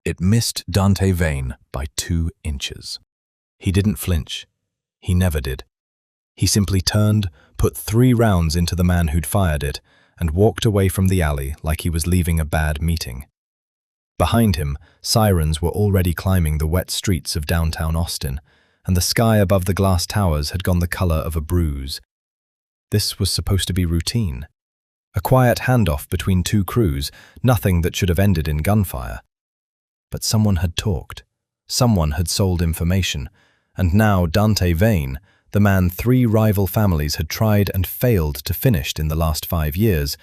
It missed Dante Vane by 2 inches. He didn't flinch. He never did. He simply turned, put 3 rounds into the man who'd fired it, and walked away from the alley like he was leaving a bad meeting. Behind him, sirens were already climbing the wet streets of downtown Austin, and the sky above the glass towers had gone the color of a bruise. This was supposed to be routine. A quiet handoff between 2 crews, nothing that should have ended in gunfire. But someone had talked. Someone had sold information, and now Dante Vane, the man 3 rival families had tried and failed to finish in the last 5 years,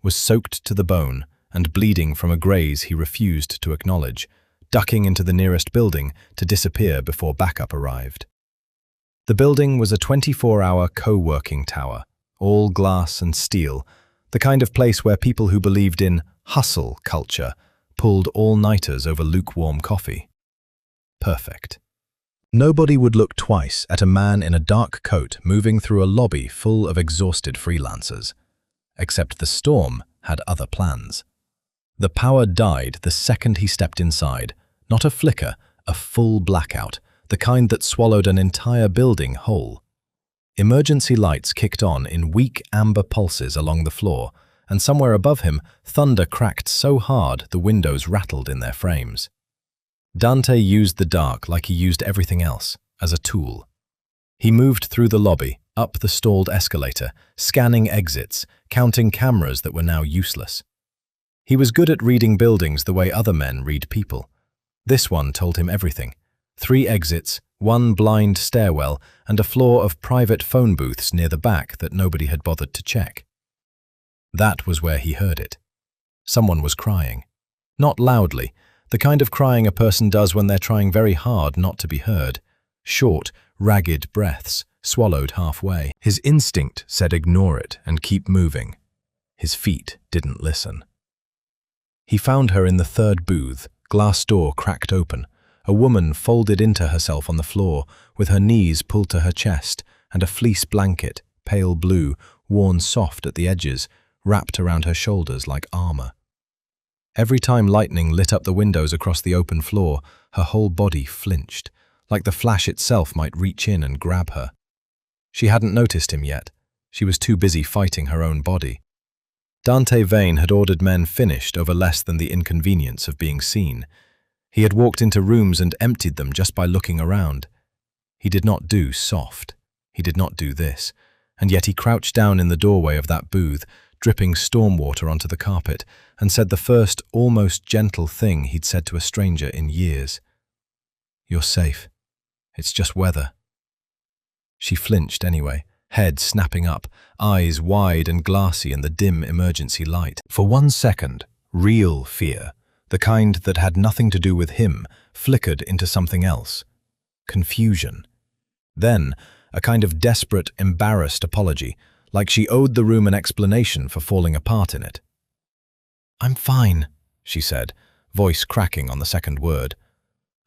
was soaked to the bone and bleeding from a graze he refused to acknowledge, ducking into the nearest building to disappear before backup arrived. The building was a 24-hour co-working tower, all glass and steel, the kind of place where people who believed in hustle culture pulled all-nighters over lukewarm coffee. Perfect. Nobody would look twice at a man in a dark coat moving through a lobby full of exhausted freelancers. Except the storm had other plans. The power died the second he stepped inside, not a flicker, a full blackout, the kind that swallowed an entire building whole. Emergency lights kicked on in weak amber pulses along the floor, and somewhere above him, thunder cracked so hard the windows rattled in their frames. Dante used the dark like he used everything else, as a tool. He moved through the lobby, up the stalled escalator, scanning exits, counting cameras that were now useless. He was good at reading buildings the way other men read people. This one told him everything. 3 exits, 1 blind stairwell, and a floor of private phone booths near the back that nobody had bothered to check. That was where he heard it. Someone was crying. Not loudly, the kind of crying a person does when they're trying very hard not to be heard. Short, ragged breaths, swallowed halfway. His instinct said ignore it and keep moving. His feet didn't listen. He found her in the 3rd booth, glass door cracked open, a woman folded into herself on the floor, with her knees pulled to her chest, and a fleece blanket, pale blue, worn soft at the edges, wrapped around her shoulders like armor. Every time lightning lit up the windows across the open floor, her whole body flinched, like the flash itself might reach in and grab her. She hadn't noticed him yet. She was too busy fighting her own body. Dante Vane had ordered men finished over less than the inconvenience of being seen. He had walked into rooms and emptied them just by looking around. He did not do soft. He did not do this. And yet he crouched down in the doorway of that booth, dripping storm water onto the carpet, and said the first almost gentle thing he'd said to a stranger in years. "You're safe. It's just weather." She flinched anyway, head snapping up, eyes wide and glassy in the dim emergency light. For 1 second, real fear, the kind that had nothing to do with him, flickered into something else. Confusion. Then, a kind of desperate, embarrassed apology, like she owed the room an explanation for falling apart in it. "I'm fine," she said, voice cracking on the 2nd word.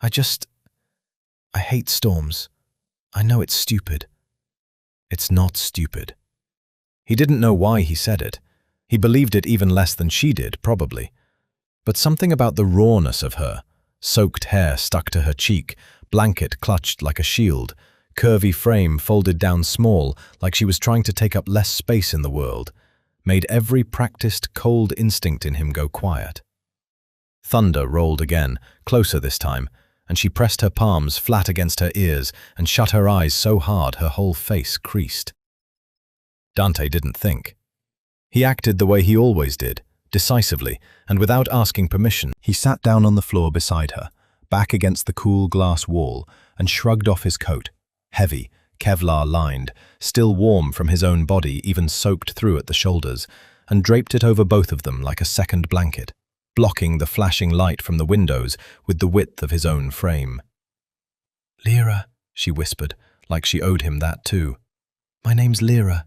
I hate storms. I know it's stupid." It's not stupid. He didn't know why he said it. He believed it even less than she did, probably. But something about the rawness of her, soaked hair stuck to her cheek, blanket clutched like a shield, curvy frame folded down small like she was trying to take up less space in the world, made every practiced cold instinct in him go quiet. Thunder rolled again, closer this time, and she pressed her palms flat against her ears and shut her eyes so hard her whole face creased. Dante didn't think. He acted the way he always did, decisively, and without asking permission. He sat down on the floor beside her, back against the cool glass wall, and shrugged off his coat, heavy, Kevlar-lined, still warm from his own body, even soaked through at the shoulders, and draped it over both of them like a second blanket, blocking the flashing light from the windows with the width of his own frame. "Lyra," she whispered, like she owed him that too. "My name's Lyra."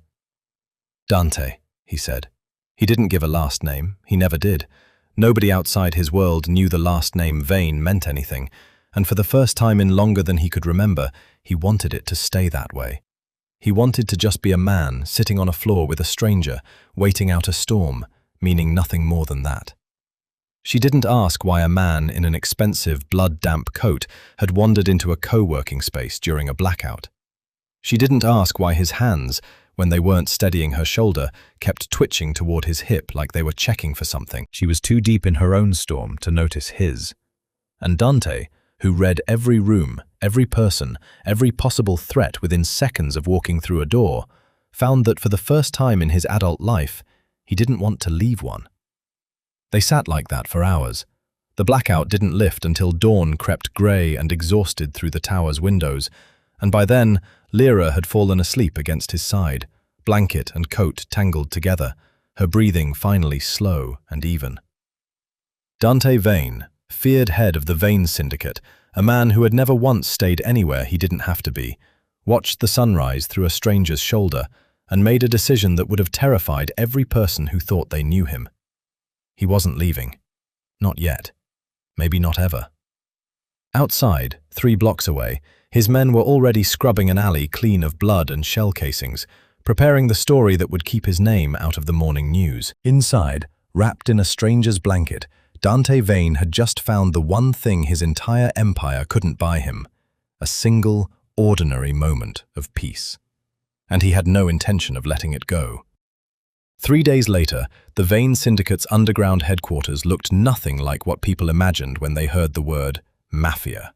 "Dante," he said. He didn't give a last name. He never did. Nobody outside his world knew the last name Vane meant anything, and for the first time in longer than he could remember, he wanted it to stay that way. He wanted to just be a man sitting on a floor with a stranger, waiting out a storm, meaning nothing more than that. She didn't ask why a man in an expensive, blood-damp coat had wandered into a co-working space during a blackout. She didn't ask why his hands, when they weren't steadying her shoulder, kept twitching toward his hip like they were checking for something. She was too deep in her own storm to notice his. And Dante, who read every room, every person, every possible threat within seconds of walking through a door, found that for the first time in his adult life, he didn't want to leave one. They sat like that for hours. The blackout didn't lift until dawn crept grey and exhausted through the tower's windows, and by then, Lyra had fallen asleep against his side, blanket and coat tangled together, her breathing finally slow and even. Dante Vane, feared head of the Vane Syndicate, a man who had never once stayed anywhere he didn't have to be, watched the sunrise through a stranger's shoulder and made a decision that would have terrified every person who thought they knew him. He wasn't leaving. Not yet. Maybe not ever. Outside, 3 blocks away, his men were already scrubbing an alley clean of blood and shell casings, preparing the story that would keep his name out of the morning news. Inside, wrapped in a stranger's blanket, Dante Vane had just found the one thing his entire empire couldn't buy him, a single, ordinary moment of peace. And he had no intention of letting it go. 3 days later, the Vane Syndicate's underground headquarters looked nothing like what people imagined when they heard the word Mafia.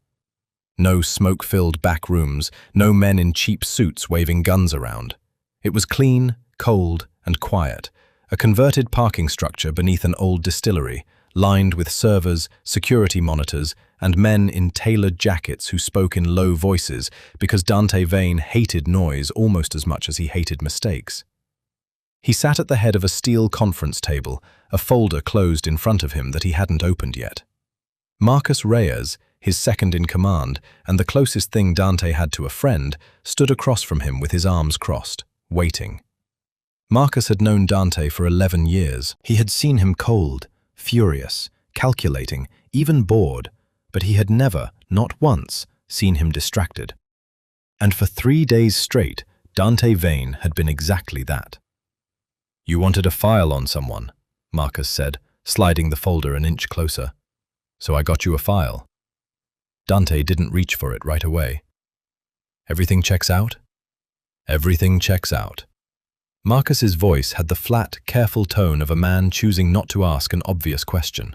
No smoke-filled back rooms, no men in cheap suits waving guns around. It was clean, cold, and quiet, a converted parking structure beneath an old distillery, lined with servers, security monitors, and men in tailored jackets who spoke in low voices because Dante Vane hated noise almost as much as he hated mistakes. He sat at the head of a steel conference table, a folder closed in front of him that he hadn't opened yet. Marcus Reyes, his second-in-command, and the closest thing Dante had to a friend, stood across from him with his arms crossed, waiting. Marcus had known Dante for 11 years. He had seen him cold, furious, calculating, even bored, but he had never, not once, seen him distracted. And for 3 days straight, Dante Vane had been exactly that. "You wanted a file on someone," Marcus said, sliding the folder an inch closer. "So I got you a file." Dante didn't reach for it right away. "Everything checks out?" "Everything checks out." Marcus's voice had the flat, careful tone of a man choosing not to ask an obvious question.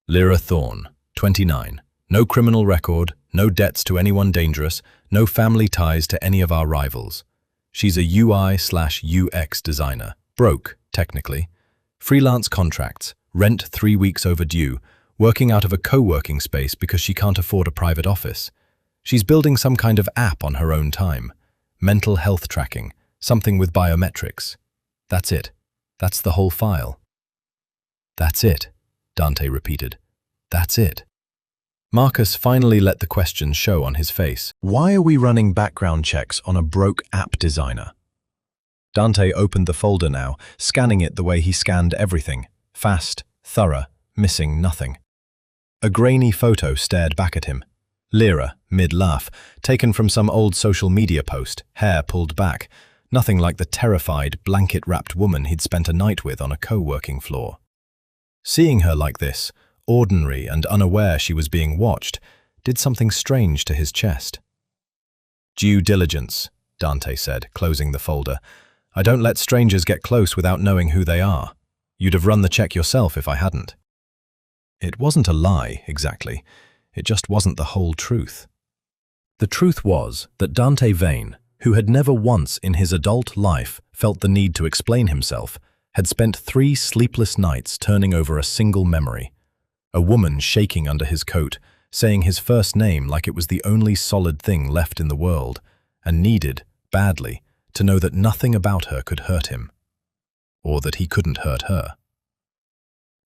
"Lyra Thorne, 29. No criminal record, no debts to anyone dangerous, no family ties to any of our rivals. She's a UI/UX designer. Broke, technically. Freelance contracts, rent 3 weeks overdue, working out of a co-working space because she can't afford a private office. She's building some kind of app on her own time. Mental health tracking, something with biometrics. That's it. That's the whole file." "That's it," Dante repeated. "That's it." Marcus finally let the question show on his face. "Why are we running background checks on a broke app designer?" Dante opened the folder now, scanning it the way he scanned everything. Fast, thorough, missing nothing. A grainy photo stared back at him. Lyra, mid-laugh, taken from some old social media post, hair pulled back, nothing like the terrified, blanket-wrapped woman he'd spent a night with on a co-working floor. Seeing her like this, ordinary and unaware she was being watched, did something strange to his chest. "Due diligence," Dante said, closing the folder. "I don't let strangers get close without knowing who they are. You'd have run the check yourself if I hadn't." It wasn't a lie, exactly. It just wasn't the whole truth. The truth was that Dante Vane, who had never once in his adult life felt the need to explain himself, had spent 3 sleepless nights turning over a single memory. A woman shaking under his coat, saying his first name like it was the only solid thing left in the world, and needed, badly, to know that nothing about her could hurt him. Or that he couldn't hurt her.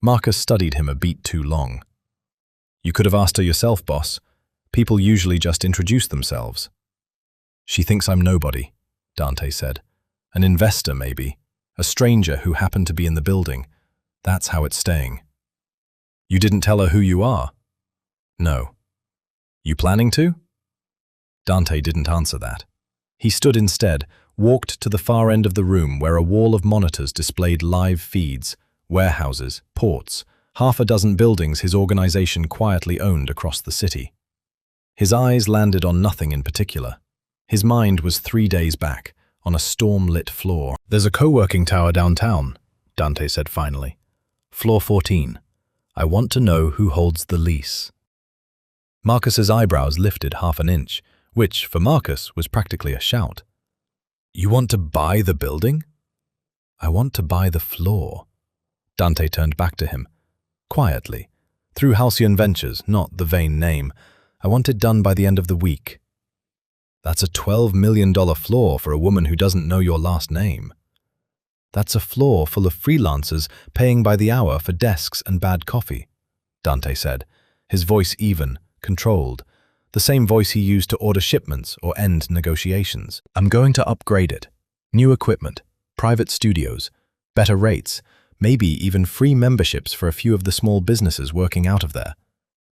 Marcus studied him a beat too long. "You could have asked her yourself, boss. People usually just introduce themselves." "She thinks I'm nobody," Dante said. "An investor, maybe. A stranger who happened to be in the building. That's how it's staying." "You didn't tell her who you are?" "No." "You planning to?" Dante didn't answer that. He stood instead, walked to the far end of the room where a wall of monitors displayed live feeds, warehouses, ports, half a dozen buildings his organization quietly owned across the city. His eyes landed on nothing in particular. His mind was 3 days back, on a storm-lit floor. "There's a co-working tower downtown," Dante said finally. "Floor 14. I want to know who holds the lease." Marcus's eyebrows lifted half an inch, which, for Marcus, was practically a shout. "You want to buy the building?" "I want to buy the floor." Dante turned back to him. "Quietly. Through Halcyon Ventures, not the vain name. I want it done by the end of the week." "That's a $12 million floor for a woman who doesn't know your last name." "That's a floor full of freelancers paying by the hour for desks and bad coffee," Dante said, his voice even, controlled, the same voice he used to order shipments or end negotiations. "I'm going to upgrade it. New equipment, private studios, better rates, maybe even free memberships for a few of the small businesses working out of there.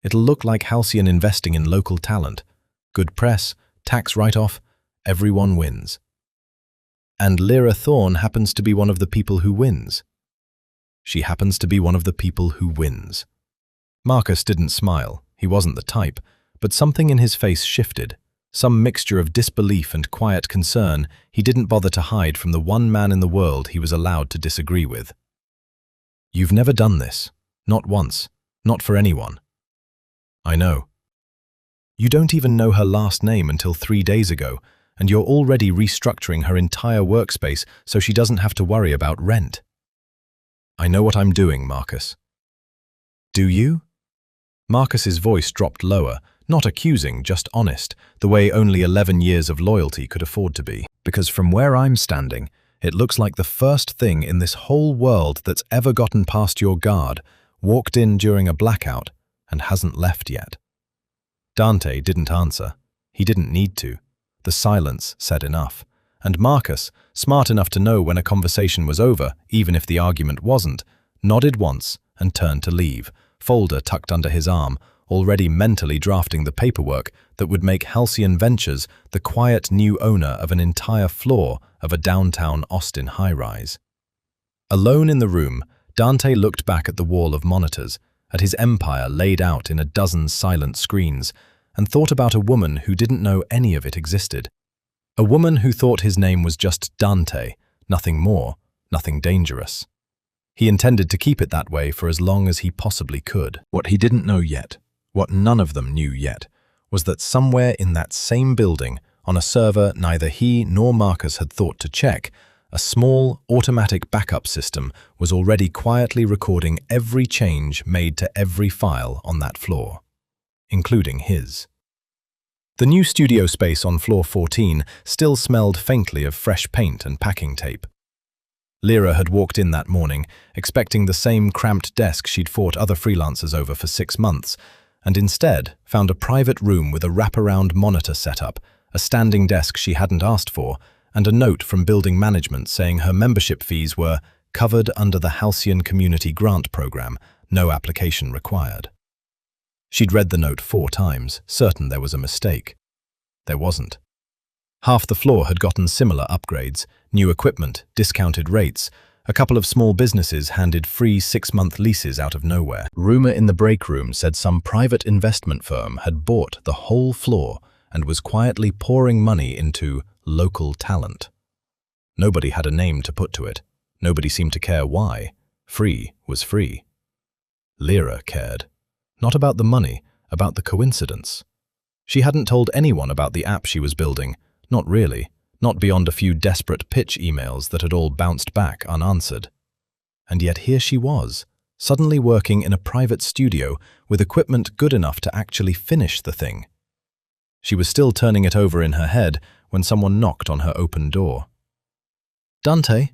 It'll look like Halcyon investing in local talent. Good press, tax write-off, everyone wins." "And Lyra Thorne happens to be one of the people who wins." "She happens to be one of the people who wins." Marcus didn't smile. He wasn't the type, but something in his face shifted, some mixture of disbelief and quiet concern he didn't bother to hide from the one man in the world he was allowed to disagree with. "You've never done this. Not once. Not for anyone." "I know." "You don't even know her last name until 3 days ago, and you're already restructuring her entire workspace so she doesn't have to worry about rent." "I know what I'm doing, Marcus." "Do you?" Marcus's voice dropped lower, not accusing, just honest, the way only 11 years of loyalty could afford to be. "Because from where I'm standing, it looks like the first thing in this whole world that's ever gotten past your guard walked in during a blackout and hasn't left yet." Dante didn't answer. He didn't need to. The silence said enough. And Marcus, smart enough to know when a conversation was over, even if the argument wasn't, nodded once and turned to leave, folder tucked under his arm, already mentally drafting the paperwork that would make Halcyon Ventures the quiet new owner of an entire floor of a downtown Austin high-rise. Alone in the room, Dante looked back at the wall of monitors, at his empire laid out in a dozen silent screens, and thought about a woman who didn't know any of it existed. A woman who thought his name was just Dante, nothing more, nothing dangerous. He intended to keep it that way for as long as he possibly could. What he didn't know yet, what none of them knew yet, was that somewhere in that same building, on a server neither he nor Marcus had thought to check, a small, automatic backup system was already quietly recording every change made to every file on that floor, including his. The new studio space on floor 14 still smelled faintly of fresh paint and packing tape. Lyra had walked in that morning, expecting the same cramped desk she'd fought other freelancers over for 6 months, and instead found a private room with a wraparound monitor setup, a standing desk she hadn't asked for, and a note from building management saying her membership fees were covered under the Halcyon Community Grant Program, no application required. She'd read the note 4 times, certain there was a mistake. There wasn't. Half the floor had gotten similar upgrades, new equipment, discounted rates. A couple of small businesses handed free 6-month leases out of nowhere. Rumor in the break room said some private investment firm had bought the whole floor and was quietly pouring money into local talent. Nobody had a name to put to it. Nobody seemed to care why. Free was free. Lyra cared. Not about the money, about the coincidence. She hadn't told anyone about the app she was building. Not really. Not beyond a few desperate pitch emails that had all bounced back unanswered. And yet here she was, suddenly working in a private studio with equipment good enough to actually finish the thing. She was still turning it over in her head when someone knocked on her open door. "Dante?"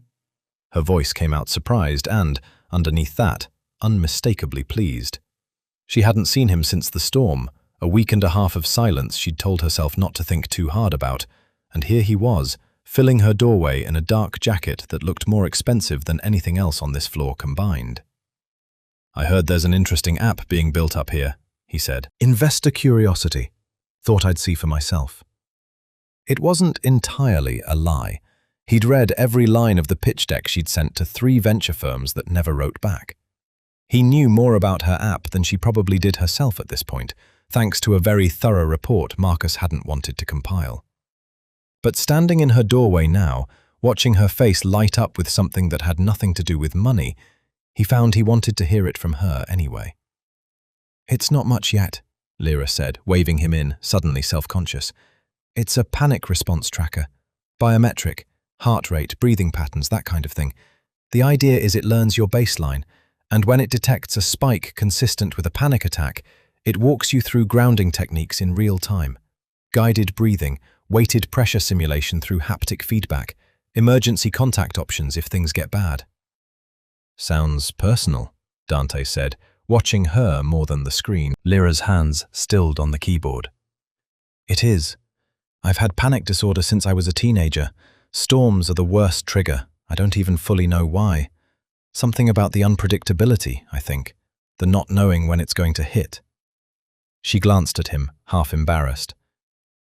Her voice came out surprised and, underneath that, unmistakably pleased. She hadn't seen him since the storm, a week and a half of silence she'd told herself not to think too hard about, and here he was, filling her doorway in a dark jacket that looked more expensive than anything else on this floor combined. "I heard there's an interesting app being built up here," he said. "Investor curiosity. Thought I'd see for myself." It wasn't entirely a lie. He'd read every line of the pitch deck she'd sent to 3 venture firms that never wrote back. He knew more about her app than she probably did herself at this point, thanks to a very thorough report Marcus hadn't wanted to compile. But standing in her doorway now, watching her face light up with something that had nothing to do with money, he found he wanted to hear it from her anyway. "It's not much yet," Lyra said, waving him in, suddenly self-conscious. "It's a panic response tracker. Biometric, heart rate, breathing patterns, that kind of thing. The idea is it learns your baseline, and when it detects a spike consistent with a panic attack, it walks you through grounding techniques in real time. Guided breathing, weighted pressure simulation through haptic feedback, emergency contact options if things get bad." "Sounds personal," Dante said, watching her more than the screen. Lyra's hands stilled on the keyboard. "It is. I've had panic disorder since I was a teenager. Storms are the worst trigger. I don't even fully know why. Something about the unpredictability, I think. The not knowing when it's going to hit." She glanced at him, half embarrassed.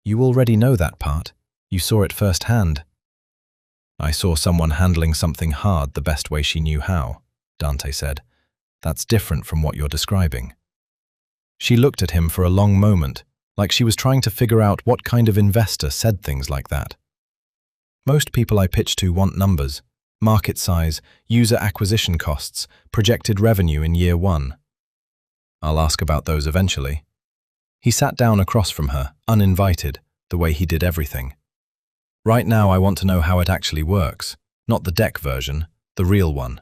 "You already know that part. You saw it firsthand." "I saw someone handling something hard the best way she knew how," Dante said. "That's different from what you're describing." She looked at him for a long moment, like she was trying to figure out what kind of investor said things like that. "Most people I pitch to want numbers, market size, user acquisition costs, projected revenue in year one. I'll ask about those eventually." He sat down across from her, uninvited, the way he did everything. "Right now I want to know how it actually works, not the deck version, the real one."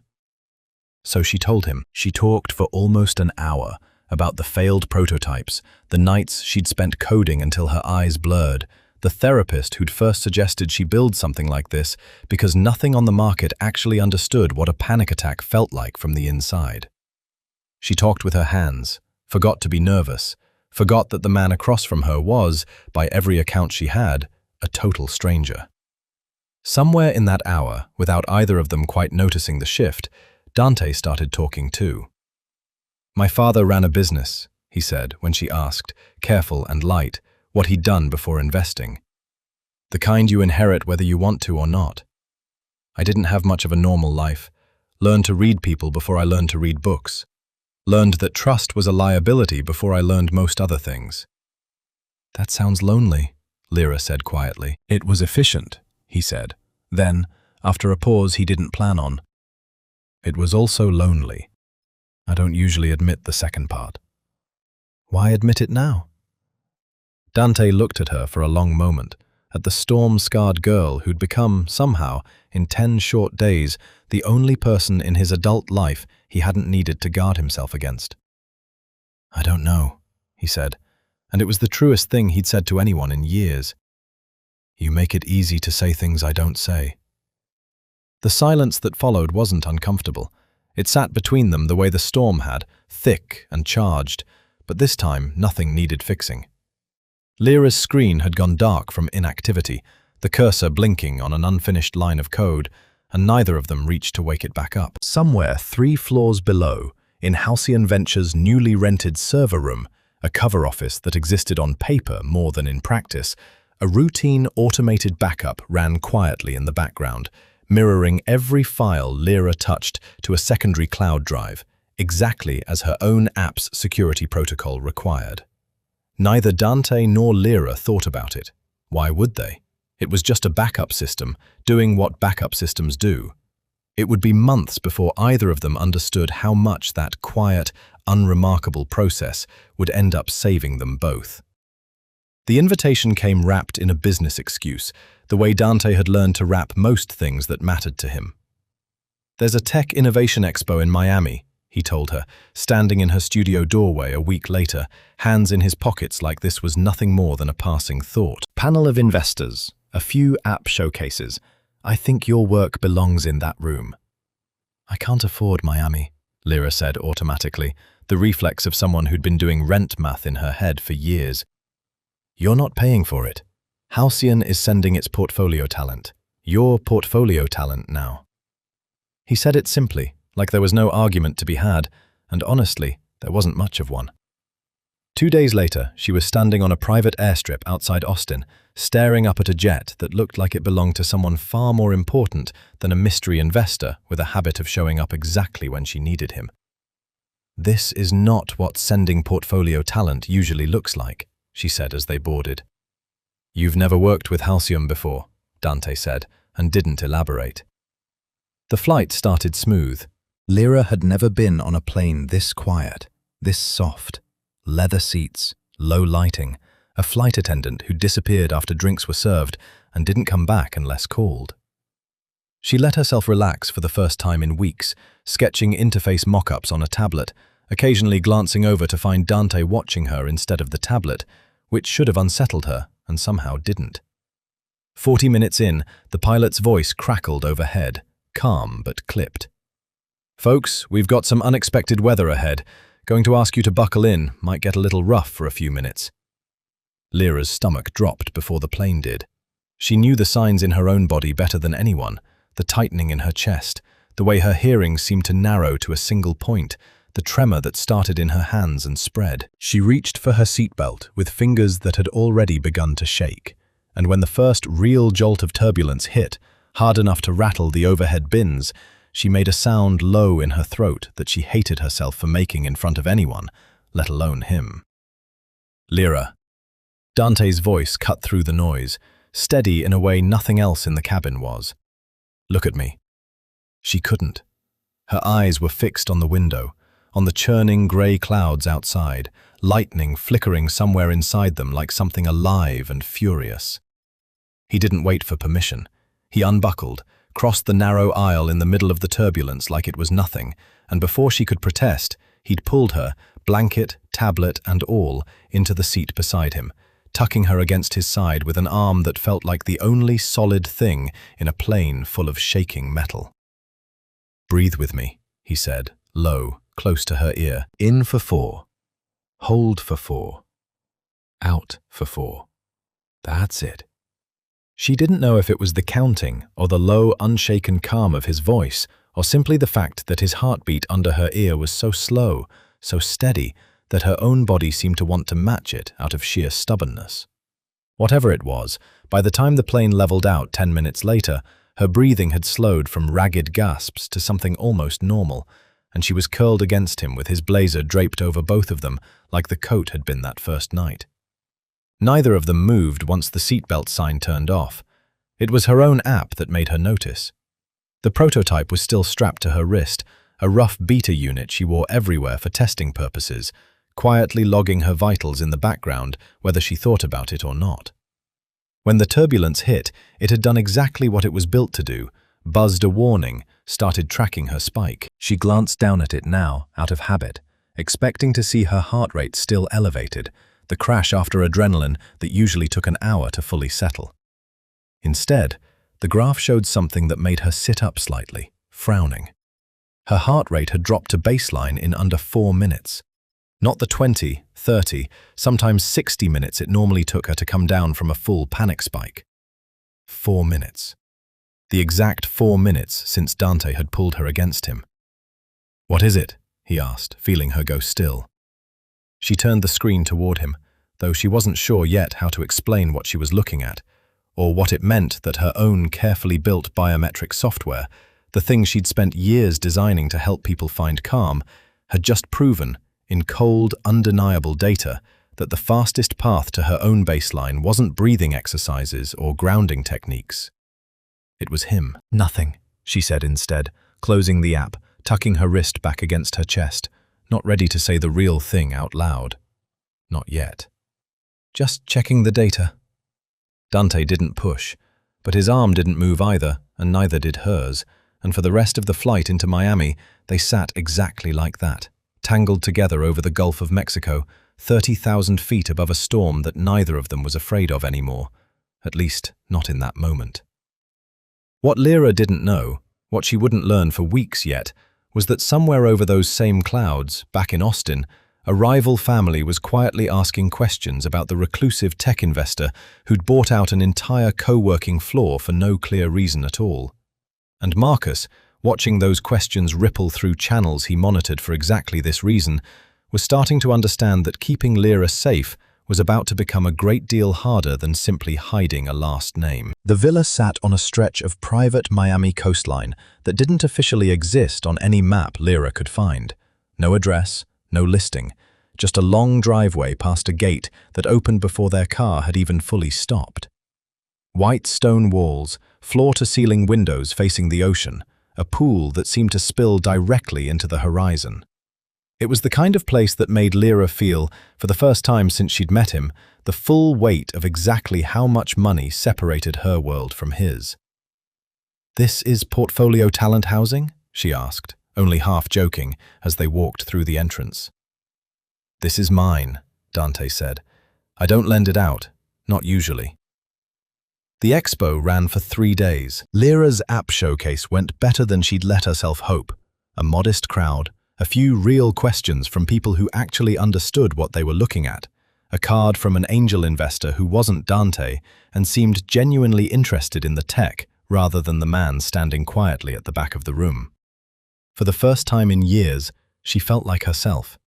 So she told him. She talked for almost an hour about the failed prototypes, the nights she'd spent coding until her eyes blurred, the therapist who'd first suggested she build something like this because nothing on the market actually understood what a panic attack felt like from the inside. She talked with her hands, forgot to be nervous, forgot that the man across from her was, by every account she had, a total stranger. Somewhere in that hour, without either of them quite noticing the shift, Dante started talking too. "My father ran a business," he said when she asked, careful and light, what he'd done before investing. "The kind you inherit whether you want to or not. I didn't have much of a normal life. Learned to read people before I learned to read books. Learned that trust was a liability before I learned most other things." "That sounds lonely," Lyra said quietly. "It was efficient," he said. Then, after a pause he didn't plan on, "It was also lonely. I don't usually admit the second part." "Why admit it now?" Dante looked at her for a long moment, at the storm-scarred girl who'd become, somehow, in 10 short days, the only person in his adult life he hadn't needed to guard himself against. "I don't know," he said, and it was the truest thing he'd said to anyone in years. "You make it easy to say things I don't say." The silence that followed wasn't uncomfortable. It sat between them the way the storm had, thick and charged, but this time nothing needed fixing. Lyra's screen had gone dark from inactivity, the cursor blinking on an unfinished line of code, and neither of them reached to wake it back up. Somewhere 3 floors below, in Halcyon Ventures' newly rented server room, a cover office that existed on paper more than in practice, a routine automated backup ran quietly in the background, mirroring every file Lyra touched to a secondary cloud drive, exactly as her own app's security protocol required. Neither Dante nor Lyra thought about it. Why would they? It was just a backup system, doing what backup systems do. It would be months before either of them understood how much that quiet, unremarkable process would end up saving them both. The invitation came wrapped in a business excuse, the way Dante had learned to wrap most things that mattered to him. "There's a tech innovation expo in Miami," he told her, standing in her studio doorway a week later, hands in his pockets like this was nothing more than a passing thought. "Panel of investors, a few app showcases. I think your work belongs in that room." "I can't afford Miami," Lyra said automatically, the reflex of someone who'd been doing rent math in her head for years. "You're not paying for it. Halcyon is sending its portfolio talent. Your portfolio talent now." He said it simply, like there was no argument to be had, and honestly, there wasn't much of one. 2 days later, she was standing on a private airstrip outside Austin, staring up at a jet that looked like it belonged to someone far more important than a mystery investor with a habit of showing up exactly when she needed him. "This is not what sending portfolio talent usually looks like," she said as they boarded. "You've never worked with Halcyon before," Dante said, and didn't elaborate. The flight started smooth. Lyra had never been on a plane this quiet, this soft. Leather seats, low lighting, a flight attendant who disappeared after drinks were served and didn't come back unless called. She let herself relax for the first time in weeks, sketching interface mock-ups on a tablet, occasionally glancing over to find Dante watching her instead of the tablet, which should have unsettled her and somehow didn't. 40 minutes in, the pilot's voice crackled overhead, calm but clipped. "Folks, we've got some unexpected weather ahead. Going to ask you to buckle in, might get a little rough for a few minutes." Lyra's stomach dropped before the plane did. She knew the signs in her own body better than anyone, the tightening in her chest, the way her hearing seemed to narrow to a single point, the tremor that started in her hands and spread. She reached for her seatbelt with fingers that had already begun to shake, and when the first real jolt of turbulence hit, hard enough to rattle the overhead bins, she made a sound low in her throat that she hated herself for making in front of anyone, let alone him. "Lyra." Dante's voice cut through the noise, steady in a way nothing else in the cabin was. "Look at me." She couldn't. Her eyes were fixed on the window, on the churning grey clouds outside, lightning flickering somewhere inside them like something alive and furious. He didn't wait for permission. He unbuckled, crossed the narrow aisle in the middle of the turbulence like it was nothing, and before she could protest, he'd pulled her, blanket, tablet and all, into the seat beside him, tucking her against his side with an arm that felt like the only solid thing in a plane full of shaking metal. "Breathe with me," he said, low, close to her ear. "In for 4. Hold for 4. Out for 4. That's it." She didn't know if it was the counting or the low, unshaken calm of his voice, or simply the fact that his heartbeat under her ear was so slow, so steady, that her own body seemed to want to match it out of sheer stubbornness. Whatever it was, by the time the plane leveled out 10 minutes later, her breathing had slowed from ragged gasps to something almost normal, and she was curled against him with his blazer draped over both of them like the coat had been that first night. Neither of them moved once the seatbelt sign turned off. It was her own app that made her notice. The prototype was still strapped to her wrist, a rough beta unit she wore everywhere for testing purposes, quietly logging her vitals in the background whether she thought about it or not. When the turbulence hit, it had done exactly what it was built to do, buzzed a warning, started tracking her spike. She glanced down at it now, out of habit, expecting to see her heart rate still elevated, the crash after adrenaline that usually took an hour to fully settle. Instead, the graph showed something that made her sit up slightly, frowning. Her heart rate had dropped to baseline in under 4 minutes. Not the 20, 30, sometimes 60 minutes it normally took her to come down from a full panic spike. 4 minutes. The exact 4 minutes since Dante had pulled her against him. "What is it?" he asked, feeling her go still. She turned the screen toward him, though she wasn't sure yet how to explain what she was looking at, or what it meant that her own carefully built biometric software, the thing she'd spent years designing to help people find calm, had just proven, in cold, undeniable data, that the fastest path to her own baseline wasn't breathing exercises or grounding techniques. It was him. "Nothing," she said instead, closing the app, tucking her wrist back against her chest, not ready to say the real thing out loud. Not yet. "Just checking the data." Dante didn't push, but his arm didn't move either, and neither did hers, and for the rest of the flight into Miami, they sat exactly like that, tangled together over the Gulf of Mexico, 30,000 feet above a storm that neither of them was afraid of anymore, at least not in that moment. What Lyra didn't know, what she wouldn't learn for weeks yet, was that somewhere over those same clouds, back in Austin, a rival family was quietly asking questions about the reclusive tech investor who'd bought out an entire co-working floor for no clear reason at all. And Marcus, watching those questions ripple through channels he monitored for exactly this reason, was starting to understand that keeping Lyra safe was about to become a great deal harder than simply hiding a last name. The villa sat on a stretch of private Miami coastline that didn't officially exist on any map Lyra could find. No address, no listing, just a long driveway past a gate that opened before their car had even fully stopped. White stone walls, floor-to-ceiling windows facing the ocean, a pool that seemed to spill directly into the horizon. It was the kind of place that made Lyra feel, for the first time since she'd met him, the full weight of exactly how much money separated her world from his. "This is Portfolio Talent Housing?" she asked, only half joking, as they walked through the entrance. "This is mine," Dante said. "I don't lend it out, not usually." The expo ran for 3 days. Lyra's app showcase went better than she'd let herself hope. A modest crowd, a few real questions from people who actually understood what they were looking at, a card from an angel investor who wasn't Dante and seemed genuinely interested in the tech rather than the man standing quietly at the back of the room. For the first time in years, she felt like herself.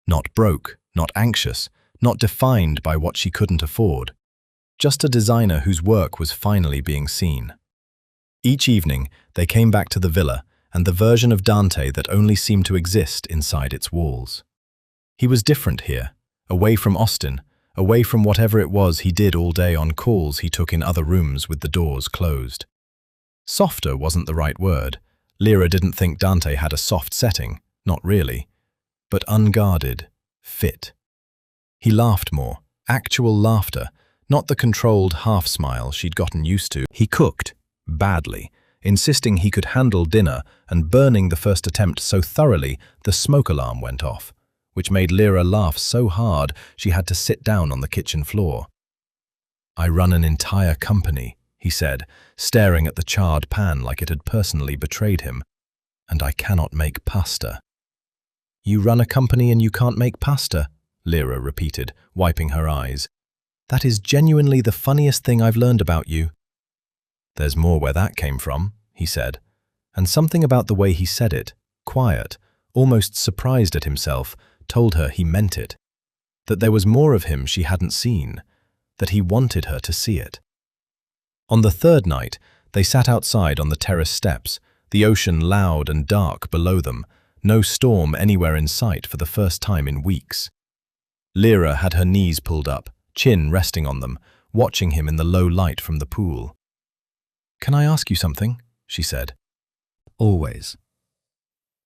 Not broke, not anxious, not defined by what she couldn't afford. Just a designer whose work was finally being seen. Each evening, they came back to the villa and the version of Dante that only seemed to exist inside its walls. He was different here, away from Austin, away from whatever it was he did all day on calls he took in other rooms with the doors closed. Softer wasn't the right word. Lyra didn't think Dante had a soft setting, not really. But unguarded, fit. He laughed more, actual laughter, not the controlled half-smile she'd gotten used to. He cooked, badly, insisting he could handle dinner and burning the first attempt so thoroughly the smoke alarm went off, which made Lyra laugh so hard she had to sit down on the kitchen floor. "I run an entire company," he said, staring at the charred pan like it had personally betrayed him, "and I cannot make pasta." "You run a company and you can't make pasta?" Lyra repeated, wiping her eyes. "That is genuinely the funniest thing I've learned about you." "There's more where that came from," he said, and something about the way he said it, quiet, almost surprised at himself, told her he meant it, that there was more of him she hadn't seen, that he wanted her to see it. On the third night, they sat outside on the terrace steps, the ocean loud and dark below them, no storm anywhere in sight for the first time in weeks. Lyra had her knees pulled up, chin resting on them, watching him in the low light from the pool. "Can I ask you something?" she said. "Always."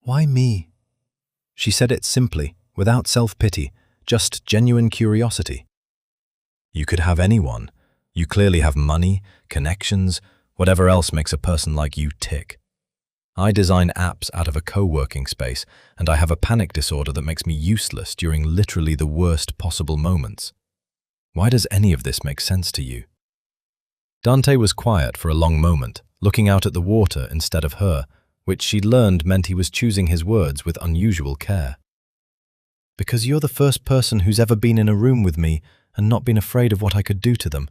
"Why me?" She said it simply, without self-pity, just genuine curiosity. "You could have anyone. You clearly have money, connections, whatever else makes a person like you tick. I design apps out of a co-working space, and I have a panic disorder that makes me useless during literally the worst possible moments. Why does any of this make sense to you?" Dante was quiet for a long moment, looking out at the water instead of her, which she'd learned meant he was choosing his words with unusual care. "Because you're the first person who's ever been in a room with me and not been afraid of what I could do to them,"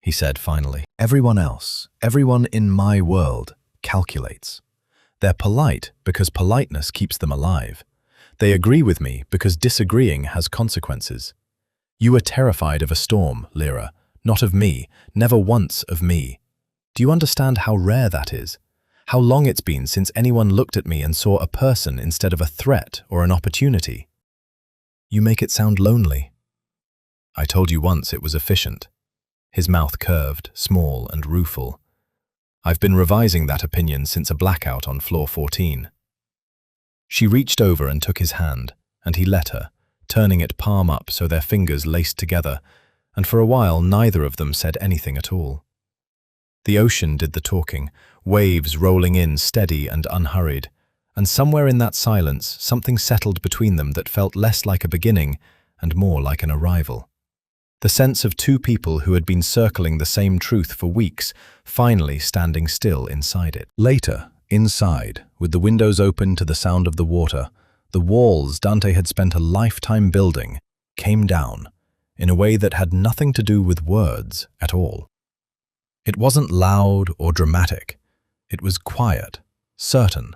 he said finally. "Everyone else, everyone in my world, calculates. They're polite because politeness keeps them alive. They agree with me because disagreeing has consequences. You are terrified of a storm, Lyra, not of me, never once of me. Do you understand how rare that is? How long it's been since anyone looked at me and saw a person instead of a threat or an opportunity? You make it sound lonely." "I told you once it was efficient." His mouth curved, small and rueful. "I've been revising that opinion since a blackout on floor 14. She reached over and took his hand, and he let her, turning it palm up so their fingers laced together, and for a while neither of them said anything at all. The ocean did the talking, waves rolling in steady and unhurried, and somewhere in that silence something settled between them that felt less like a beginning and more like an arrival. The sense of two people who had been circling the same truth for weeks, finally standing still inside it. Later, inside, with the windows open to the sound of the water, the walls Dante had spent a lifetime building came down, in a way that had nothing to do with words at all. It wasn't loud or dramatic. It was quiet, certain,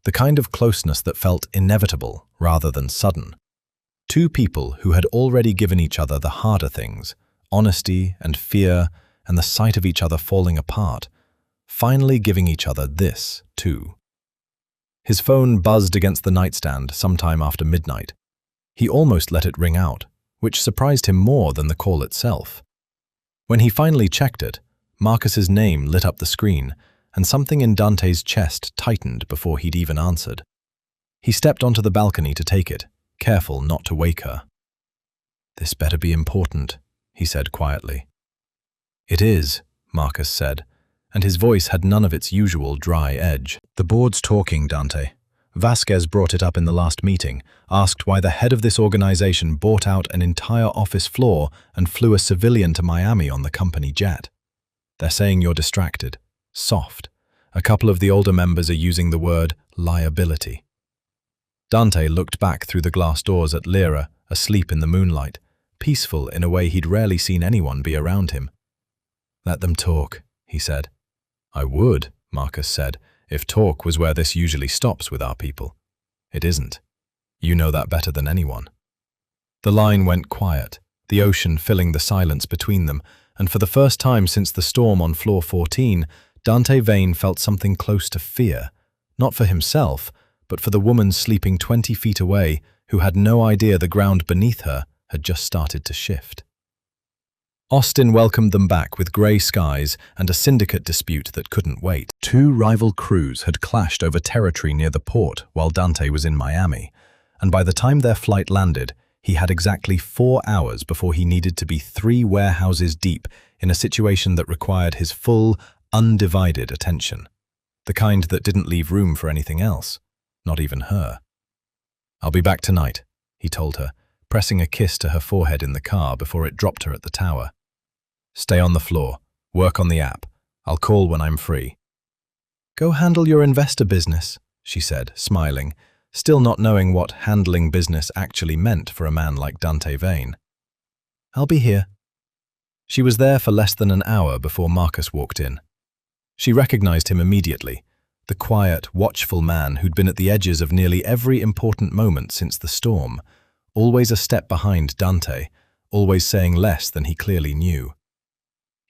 the kind of closeness that felt inevitable rather than sudden. Two people who had already given each other the harder things, honesty and fear and the sight of each other falling apart, finally giving each other this, too. His phone buzzed against the nightstand sometime after midnight. He almost let it ring out, which surprised him more than the call itself. When he finally checked it, Marcus's name lit up the screen, and something in Dante's chest tightened before he'd even answered. He stepped onto the balcony to take it, careful not to wake her. "This better be important," he said quietly. "It is," Marcus said, and his voice had none of its usual dry edge. "The board's talking, Dante. Vasquez brought it up in the last meeting, asked why the head of this organization bought out an entire office floor and flew a civilian to Miami on the company jet. They're saying you're distracted, soft. A couple of the older members are using the word liability." Dante looked back through the glass doors at Lyra, asleep in the moonlight, peaceful in a way he'd rarely seen anyone be around him. "Let them talk," he said. "I would," Marcus said, "if talk was where this usually stops with our people. It isn't. You know that better than anyone." The line went quiet, the ocean filling the silence between them, and for the first time since the storm on floor 14, Dante Vane felt something close to fear, not for himself, but for the woman sleeping 20 feet away who had no idea the ground beneath her had just started to shift. Austin welcomed them back with grey skies and a syndicate dispute that couldn't wait. Two rival crews had clashed over territory near the port while Dante was in Miami, and by the time their flight landed, he had exactly 4 hours before he needed to be 3 warehouses deep in a situation that required his full, undivided attention. The kind that didn't leave room for anything else, not even her. "I'll be back tonight," he told her, pressing a kiss to her forehead in the car before it dropped her at the tower. "Stay on the floor. Work on the app. I'll call when I'm free." "Go handle your investor business," she said, smiling, still not knowing what handling business actually meant for a man like Dante Vane. "I'll be here." She was there for less than an hour before Marcus walked in. She recognized him immediately, the quiet, watchful man who'd been at the edges of nearly every important moment since the storm, always a step behind Dante, always saying less than he clearly knew.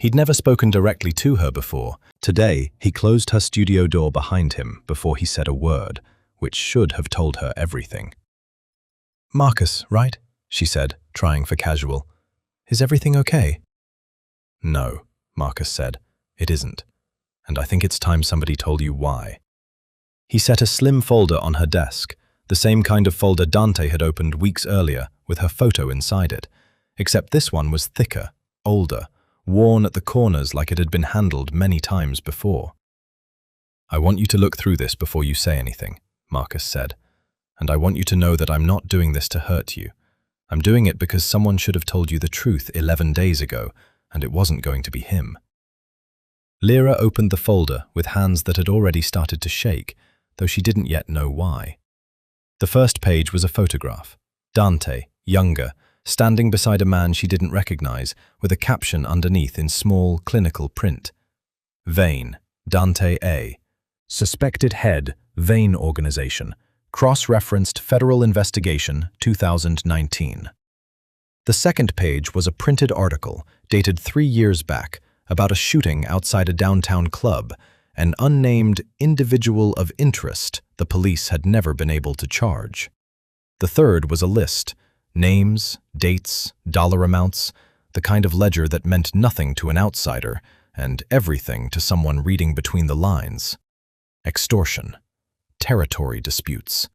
He'd never spoken directly to her before. Today, he closed her studio door behind him before he said a word, which should have told her everything. "Marcus, right?" she said, trying for casual. "Is everything okay?" "No," Marcus said. "It isn't. And I think it's time somebody told you why." He set a slim folder on her desk, the same kind of folder Dante had opened weeks earlier with her photo inside it, except this one was thicker, older, worn at the corners like it had been handled many times before. "I want you to look through this before you say anything," Marcus said, "and I want you to know that I'm not doing this to hurt you. I'm doing it because someone should have told you the truth 11 days ago, and it wasn't going to be him." Lyra opened the folder with hands that had already started to shake, though she didn't yet know why. The first page was a photograph. Dante, younger, standing beside a man she didn't recognize, with a caption underneath in small, clinical print. "Vane, Dante A. Suspected head, Vane Organization. Cross-referenced Federal Investigation, 2019. The second page was a printed article, dated 3 years back, about a shooting outside a downtown club, an unnamed individual of interest the police had never been able to charge. The third was a list, names, dates, dollar amounts, the kind of ledger that meant nothing to an outsider and everything to someone reading between the lines. Extortion, territory disputes,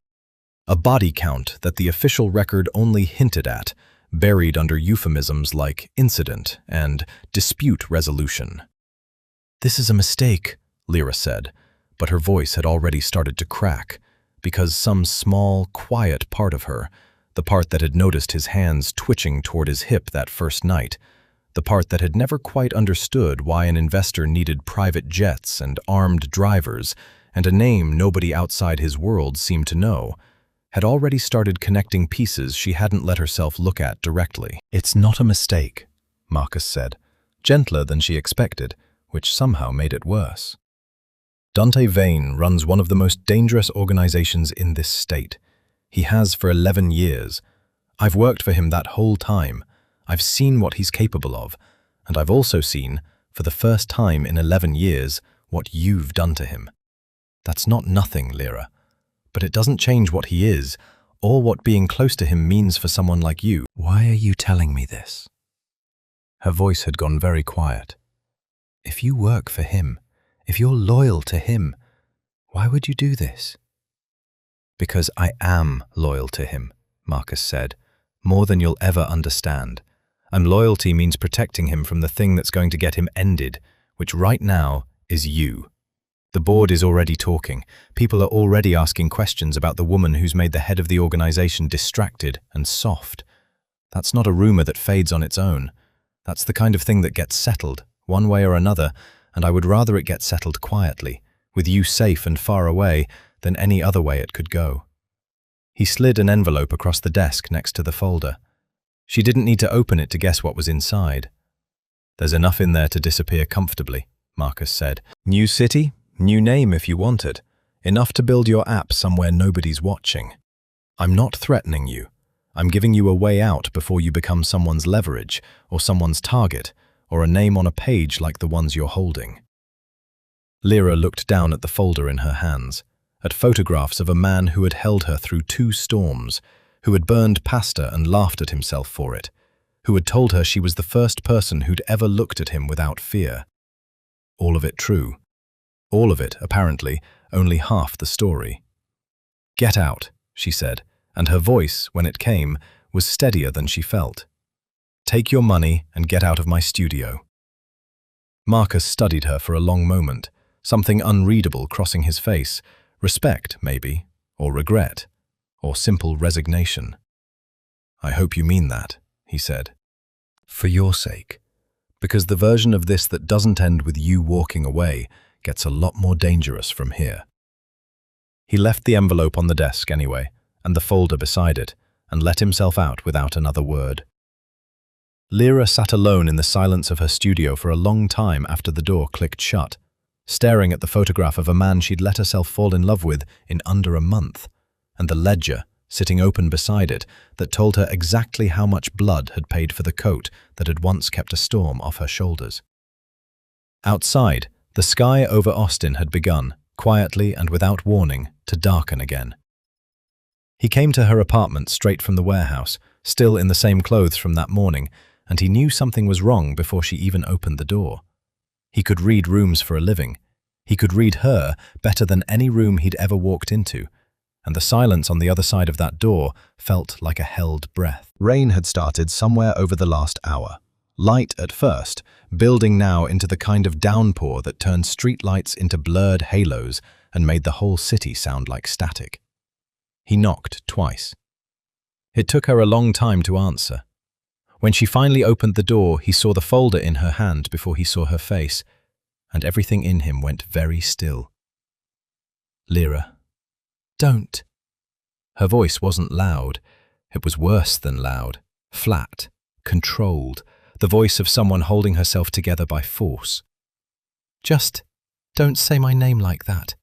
a body count that the official record only hinted at, buried under euphemisms like incident and dispute resolution. "This is a mistake," Lyra said, but her voice had already started to crack, because some small, quiet part of her, the part that had noticed his hands twitching toward his hip that first night, the part that had never quite understood why an investor needed private jets and armed drivers and a name nobody outside his world seemed to know, had already started connecting pieces she hadn't let herself look at directly. "It's not a mistake," Marcus said, gentler than she expected, which somehow made it worse. "Dante Vane runs one of the most dangerous organizations in this state. He has for 11 years. I've worked for him that whole time. I've seen what he's capable of, and I've also seen, for the first time in 11 years, what you've done to him. That's not nothing, Lyra. But it doesn't change what he is, all what being close to him means for someone like you. Why are you telling me this? Her voice had gone very quiet. If you work for him, if you're loyal to him, why would you do this? Because I am loyal to him, Marcus said, more than you'll ever understand. And loyalty means protecting him from the thing that's going to get him ended, which right now is you. The board is already talking. People are already asking questions about the woman who's made the head of the organization distracted and soft. That's not a rumor that fades on its own. That's the kind of thing that gets settled, one way or another, and I would rather it get settled quietly, with you safe and far away, than any other way it could go. He slid an envelope across the desk next to the folder. She didn't need to open it to guess what was inside. There's enough in there to disappear comfortably, Marcus said. New city, new name if you want it. Enough to build your app somewhere nobody's watching. I'm not threatening you. I'm giving you a way out before you become someone's leverage, or someone's target, or a name on a page like the ones you're holding. Lyra looked down at the folder in her hands, at photographs of a man who had held her through 2 storms, who had burned past her and laughed at himself for it, who had told her she was the first person who'd ever looked at him without fear. All of it true. All of it, apparently, only half the story. Get out, she said, and her voice, when it came, was steadier than she felt. Take your money and get out of my studio. Marcus studied her for a long moment, something unreadable crossing his face, respect, maybe, or regret, or simple resignation. I hope you mean that, he said. For your sake. Because the version of this that doesn't end with you walking away gets a lot more dangerous from here. He left the envelope on the desk anyway, and the folder beside it, and let himself out without another word. Lyra sat alone in the silence of her studio for a long time after the door clicked shut, staring at the photograph of a man she'd let herself fall in love with in under a month, and the ledger sitting open beside it that told her exactly how much blood had paid for the coat that had once kept a storm off her shoulders. Outside, the sky over Austin had begun, quietly and without warning, to darken again. He came to her apartment straight from the warehouse, still in the same clothes from that morning, and he knew something was wrong before she even opened the door. He could read rooms for a living. He could read her better than any room he'd ever walked into, and the silence on the other side of that door felt like a held breath. Rain had started somewhere over the last hour. Light at first, building now into the kind of downpour that turned streetlights into blurred halos and made the whole city sound like static. He knocked twice. It took her a long time to answer. When she finally opened the door, he saw the folder in her hand before he saw her face, and everything in him went very still. Lyra. Don't. Her voice wasn't loud. It was worse than loud. Flat. Controlled. The voice of someone holding herself together by force. Just don't say my name like that.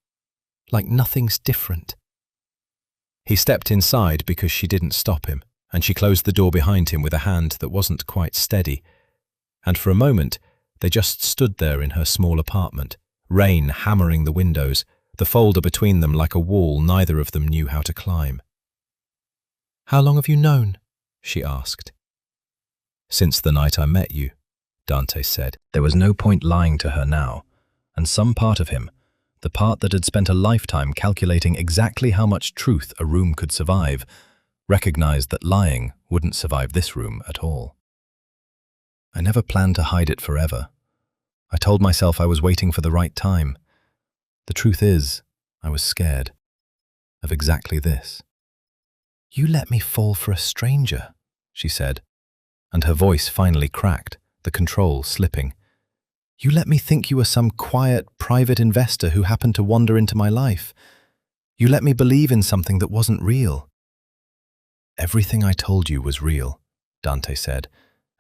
Like nothing's different. He stepped inside because she didn't stop him, and she closed the door behind him with a hand that wasn't quite steady. And for a moment, they just stood there in her small apartment, rain hammering the windows, the folder between them like a wall neither of them knew how to climb. How long have you known? She asked. Since the night I met you, Dante said. There was no point lying to her now, and some part of him, the part that had spent a lifetime calculating exactly how much truth a room could survive, recognized that lying wouldn't survive this room at all. I never planned to hide it forever. I told myself I was waiting for the right time. The truth is, I was scared of exactly this. You let me fall for a stranger, she said, and her voice finally cracked, the control slipping. You let me think you were some quiet, private investor who happened to wander into my life. You let me believe in something that wasn't real. Everything I told you was real, Dante said,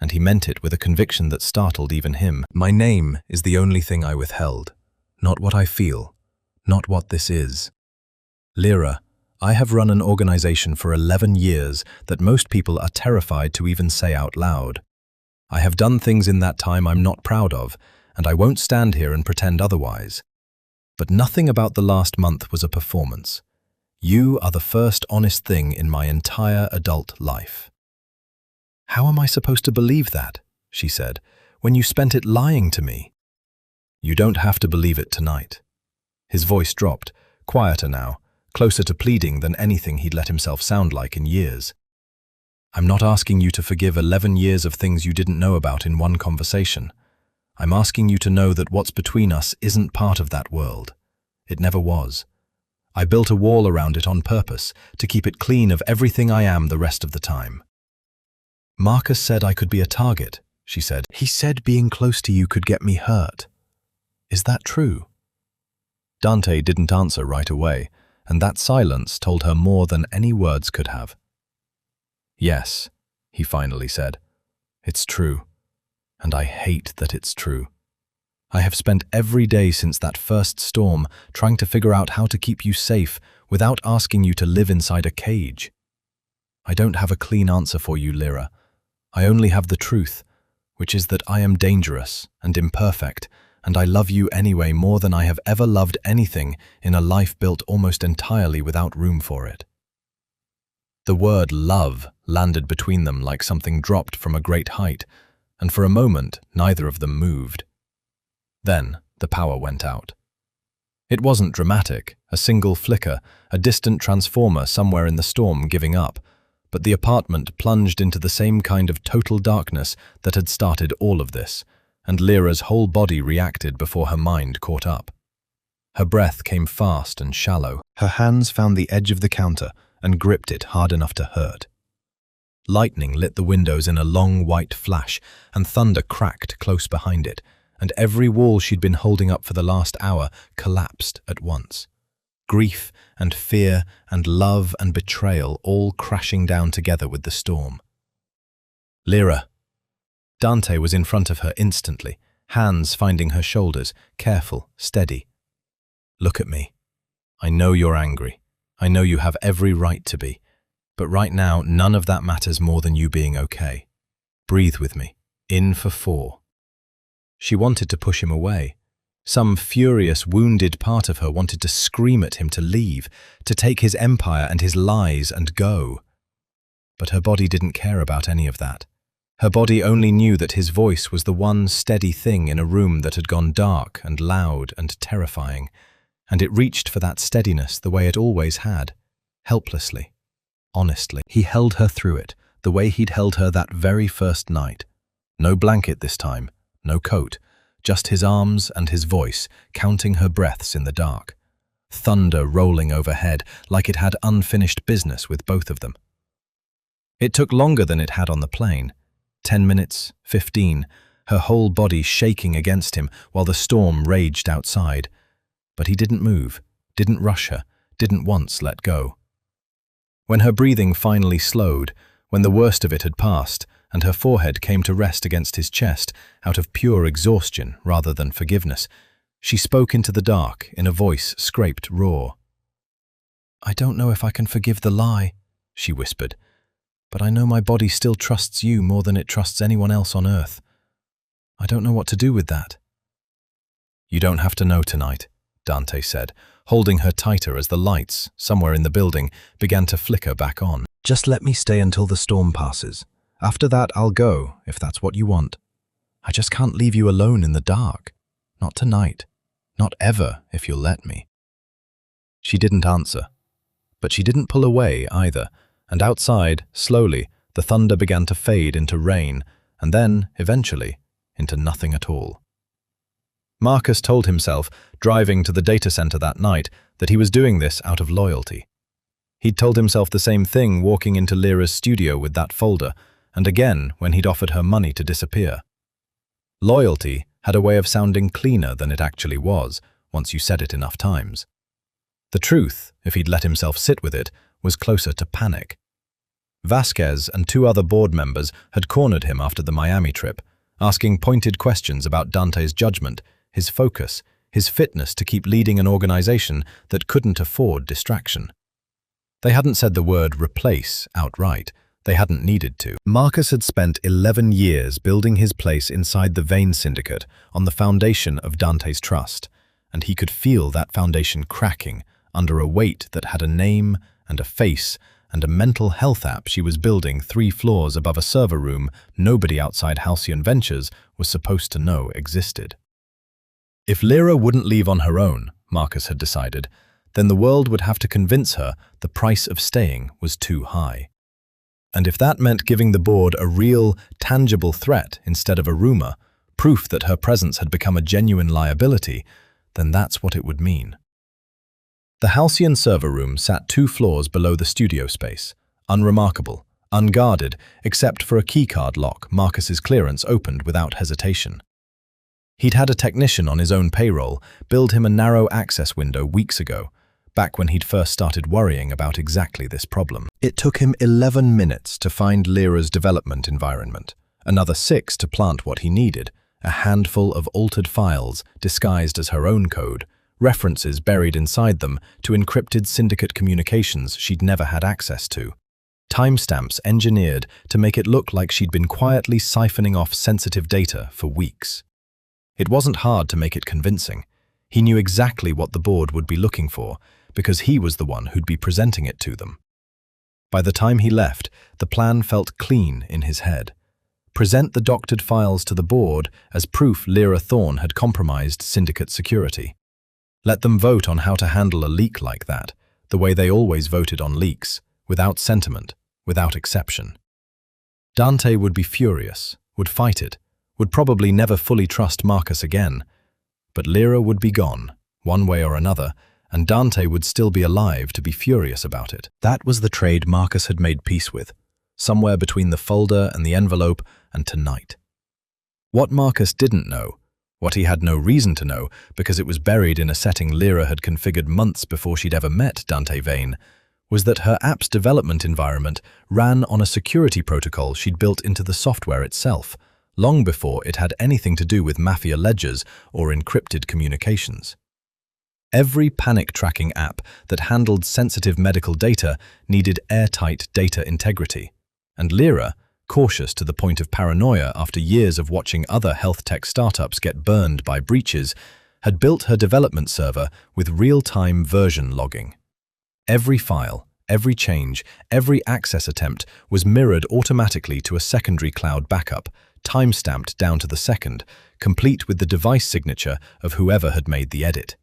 and he meant it with a conviction that startled even him. My name is the only thing I withheld, not what I feel, not what this is. Lyra, I have run an organization for 11 years that most people are terrified to even say out loud. I have done things in that time I'm not proud of, and I won't stand here and pretend otherwise. But nothing about the last month was a performance. You are the first honest thing in my entire adult life." "How am I supposed to believe that," she said, "when you spent it lying to me?" "You don't have to believe it tonight." His voice dropped, quieter now, closer to pleading than anything he'd let himself sound like in years. "I'm not asking you to forgive 11 years of things you didn't know about in one conversation. I'm asking you to know that what's between us isn't part of that world. It never was. I built a wall around it on purpose, to keep it clean of everything I am the rest of the time." "Marcus said I could be a target," she said. "He said being close to you could get me hurt. Is that true?" Dante didn't answer right away, and that silence told her more than any words could have. "Yes," he finally said. "It's true. And I hate that it's true. I have spent every day since that first storm trying to figure out how to keep you safe without asking you to live inside a cage. I don't have a clean answer for you, Lyra. I only have the truth, which is that I am dangerous and imperfect, and I love you anyway more than I have ever loved anything in a life built almost entirely without room for it." The word love landed between them like something dropped from a great height, and for a moment neither of them moved. Then the power went out. It wasn't dramatic, a single flicker, a distant transformer somewhere in the storm giving up, but the apartment plunged into the same kind of total darkness that had started all of this, and Lyra's whole body reacted before her mind caught up. Her breath came fast and shallow. Her hands found the edge of the counter and gripped it hard enough to hurt. Lightning lit the windows in a long white flash, and thunder cracked close behind it, and every wall she'd been holding up for the last hour collapsed at once. Grief and fear and love and betrayal all crashing down together with the storm. "Lyra!" Dante was in front of her instantly, hands finding her shoulders, careful, steady. "Look at me. I know you're angry. I know you have every right to be. But right now, none of that matters more than you being okay. Breathe with me. In for 4. She wanted to push him away. Some furious, wounded part of her wanted to scream at him to leave, to take his empire and his lies and go. But her body didn't care about any of that. Her body only knew that his voice was the one steady thing in a room that had gone dark and loud and terrifying, and it reached for that steadiness the way it always had, helplessly. Honestly, he held her through it, the way he'd held her that very first night. No blanket this time, no coat, just his arms and his voice, counting her breaths in the dark. Thunder rolling overhead like it had unfinished business with both of them. It took longer than it had on the plane. 10 minutes, 15, her whole body shaking against him while the storm raged outside. But he didn't move, didn't rush her, didn't once let go. When her breathing finally slowed, when the worst of it had passed, and her forehead came to rest against his chest out of pure exhaustion rather than forgiveness, she spoke into the dark in a voice scraped raw. "I don't know if I can forgive the lie," she whispered, "but I know my body still trusts you more than it trusts anyone else on earth. I don't know what to do with that." "You don't have to know tonight," Dante said, holding her tighter as the lights, somewhere in the building, began to flicker back on. "Just let me stay until the storm passes. After that, I'll go, if that's what you want. I just can't leave you alone in the dark. Not tonight. Not ever, if you'll let me." She didn't answer, but she didn't pull away either, and outside, slowly, the thunder began to fade into rain, and then, eventually, into nothing at all. Marcus told himself, driving to the data center that night, that he was doing this out of loyalty. He'd told himself the same thing walking into Lyra's studio with that folder, and again when he'd offered her money to disappear. Loyalty had a way of sounding cleaner than it actually was, once you said it enough times. The truth, if he'd let himself sit with it, was closer to panic. Vasquez and 2 other board members had cornered him after the Miami trip, asking pointed questions about Dante's judgment, his focus, his fitness to keep leading an organization that couldn't afford distraction. They hadn't said the word replace outright. They hadn't needed to. Marcus had spent 11 years building his place inside the Vane Syndicate on the foundation of Dante's trust, and he could feel that foundation cracking under a weight that had a name and a face and a mental health app she was building 3 floors above a server room nobody outside Halcyon Ventures was supposed to know existed. If Lyra wouldn't leave on her own, Marcus had decided, then the world would have to convince her the price of staying was too high. And if that meant giving the board a real, tangible threat instead of a rumor, proof that her presence had become a genuine liability, then that's what it would mean. The Halcyon server room sat 2 floors below the studio space, unremarkable, unguarded, except for a keycard lock Marcus's clearance opened without hesitation. He'd had a technician on his own payroll build him a narrow access window weeks ago, back when he'd first started worrying about exactly this problem. It took him 11 minutes to find Lyra's development environment, another 6 to plant what he needed, a handful of altered files disguised as her own code, references buried inside them to encrypted syndicate communications she'd never had access to, timestamps engineered to make it look like she'd been quietly siphoning off sensitive data for weeks. It wasn't hard to make it convincing. He knew exactly what the board would be looking for, because he was the one who'd be presenting it to them. By the time he left, the plan felt clean in his head. Present the doctored files to the board as proof Lyra Thorne had compromised syndicate security. Let them vote on how to handle a leak like that, the way they always voted on leaks, without sentiment, without exception. Dante would be furious, would fight it, would probably never fully trust Marcus again. But Lyra would be gone, one way or another, and Dante would still be alive to be furious about it. That was the trade Marcus had made peace with, somewhere between the folder and the envelope and tonight. What Marcus didn't know, what he had no reason to know because it was buried in a setting Lyra had configured months before she'd ever met Dante Vane, was that her app's development environment ran on a security protocol she'd built into the software itself, long before it had anything to do with Mafia ledgers or encrypted communications. Every panic-tracking app that handled sensitive medical data needed airtight data integrity, and Lyra, cautious to the point of paranoia after years of watching other health tech startups get burned by breaches, had built her development server with real-time version logging. Every file, every change, every access attempt was mirrored automatically to a secondary cloud backup, time-stamped down to the second, complete with the device signature of whoever had made the edit.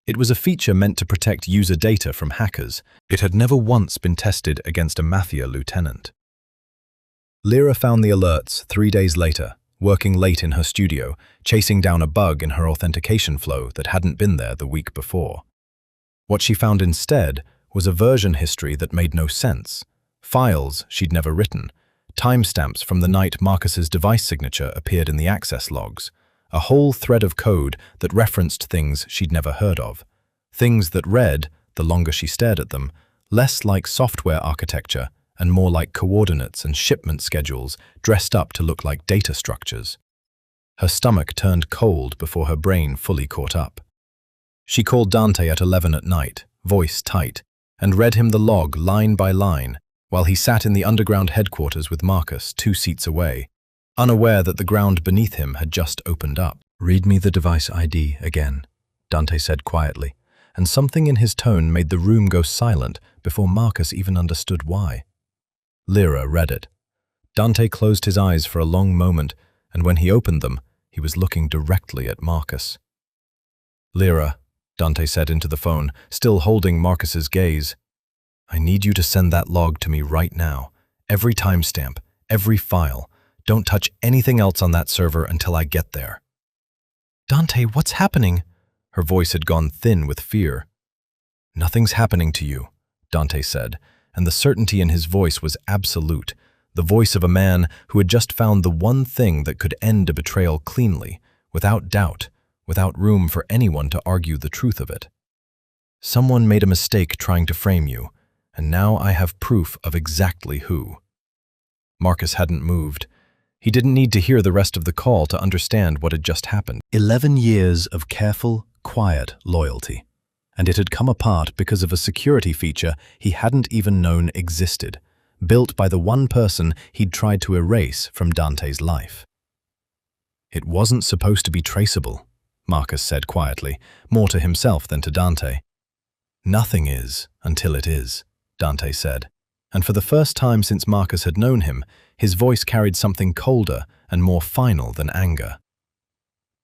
It was a feature meant to protect user data from hackers. It had never once been tested against a Mafia lieutenant. Lyra found the alerts 3 days later, working late in her studio, chasing down a bug in her authentication flow that hadn't been there the week before. What she found instead was a version history that made no sense, files she'd never written, timestamps from the night Marcus's device signature appeared in the access logs, a whole thread of code that referenced things she'd never heard of, things that read, the longer she stared at them, less like software architecture and more like coordinates and shipment schedules dressed up to look like data structures. Her stomach turned cold before her brain fully caught up. She called Dante at 11 at night, voice tight, and read him the log line by line while he sat in the underground headquarters with Marcus 2 seats away, unaware that the ground beneath him had just opened up. "Read me the device ID again," Dante said quietly, and something in his tone made the room go silent before Marcus even understood why. Lyra read it. Dante closed his eyes for a long moment, and when he opened them, he was looking directly at Marcus. "Lyra," Dante said into the phone, still holding Marcus's gaze, "I need you to send that log to me right now. Every timestamp, every file. Don't touch anything else on that server until I get there." "Dante, what's happening?" Her voice had gone thin with fear. "Nothing's happening to you," Dante said, and the certainty in his voice was absolute, the voice of a man who had just found the one thing that could end a betrayal cleanly, without doubt, without room for anyone to argue the truth of it. "Someone made a mistake trying to frame you, and now I have proof of exactly who." Marcus hadn't moved. He didn't need to hear the rest of the call to understand what had just happened. 11 years of careful, quiet loyalty. And it had come apart because of a security feature he hadn't even known existed, built by the one person he'd tried to erase from Dante's life. "It wasn't supposed to be traceable," Marcus said quietly, more to himself than to Dante. Nothing is until it is, Dante said, and for the first time since Marcus had known him, his voice carried something colder and more final than anger.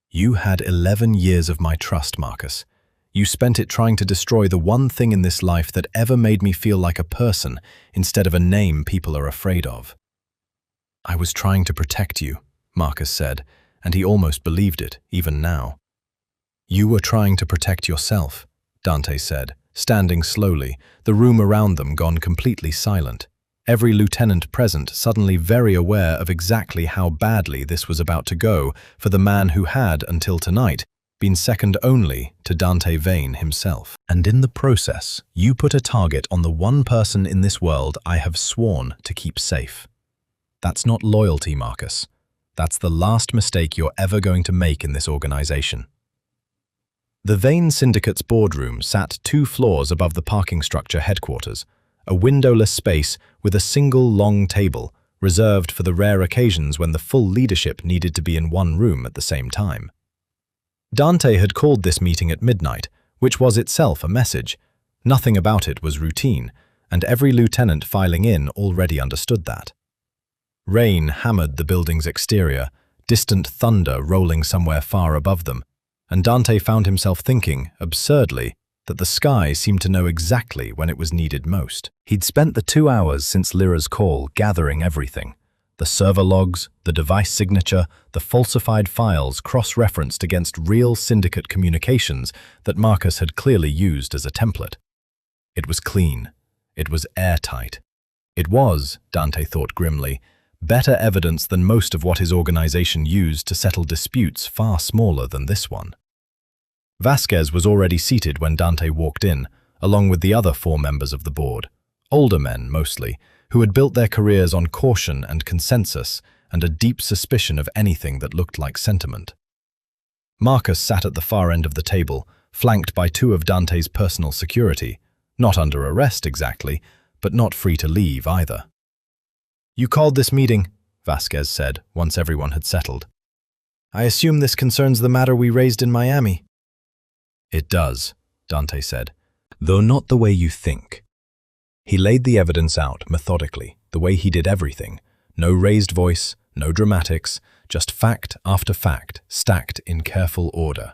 You had 11 years of my trust, Marcus. You spent it trying to destroy the one thing in this life that ever made me feel like a person instead of a name people are afraid of. I was trying to protect you, Marcus said, and he almost believed it, even now. You were trying to protect yourself, Dante said, standing slowly, the room around them gone completely silent. Every lieutenant present suddenly very aware of exactly how badly this was about to go for the man who had, until tonight, been second only to Dante Vane himself. And in the process, you put a target on the one person in this world I have sworn to keep safe. That's not loyalty, Marcus. That's the last mistake you're ever going to make in this organization. The Vane Syndicate's boardroom sat 2 floors above the parking structure headquarters, a windowless space with a single long table, reserved for the rare occasions when the full leadership needed to be in one room at the same time. Dante had called this meeting at midnight, which was itself a message. Nothing about it was routine, and every lieutenant filing in already understood that. Rain hammered the building's exterior, distant thunder rolling somewhere far above them, and Dante found himself thinking, absurdly, that the sky seemed to know exactly when it was needed most. He'd spent the 2 hours since Lyra's call gathering everything. The server logs, the device signature, the falsified files cross-referenced against real syndicate communications that Marcus had clearly used as a template. It was clean. It was airtight. It was, Dante thought grimly, better evidence than most of what his organization used to settle disputes far smaller than this one. Vasquez was already seated when Dante walked in, along with the other 4 members of the board, older men mostly, who had built their careers on caution and consensus and a deep suspicion of anything that looked like sentiment. Marcus sat at the far end of the table, flanked by 2 of Dante's personal security, not under arrest exactly, but not free to leave either. You called this meeting, Vasquez said, once everyone had settled. I assume this concerns the matter we raised in Miami. It does, Dante said, though not the way you think. He laid the evidence out methodically, the way he did everything. No raised voice, no dramatics, just fact after fact, stacked in careful order.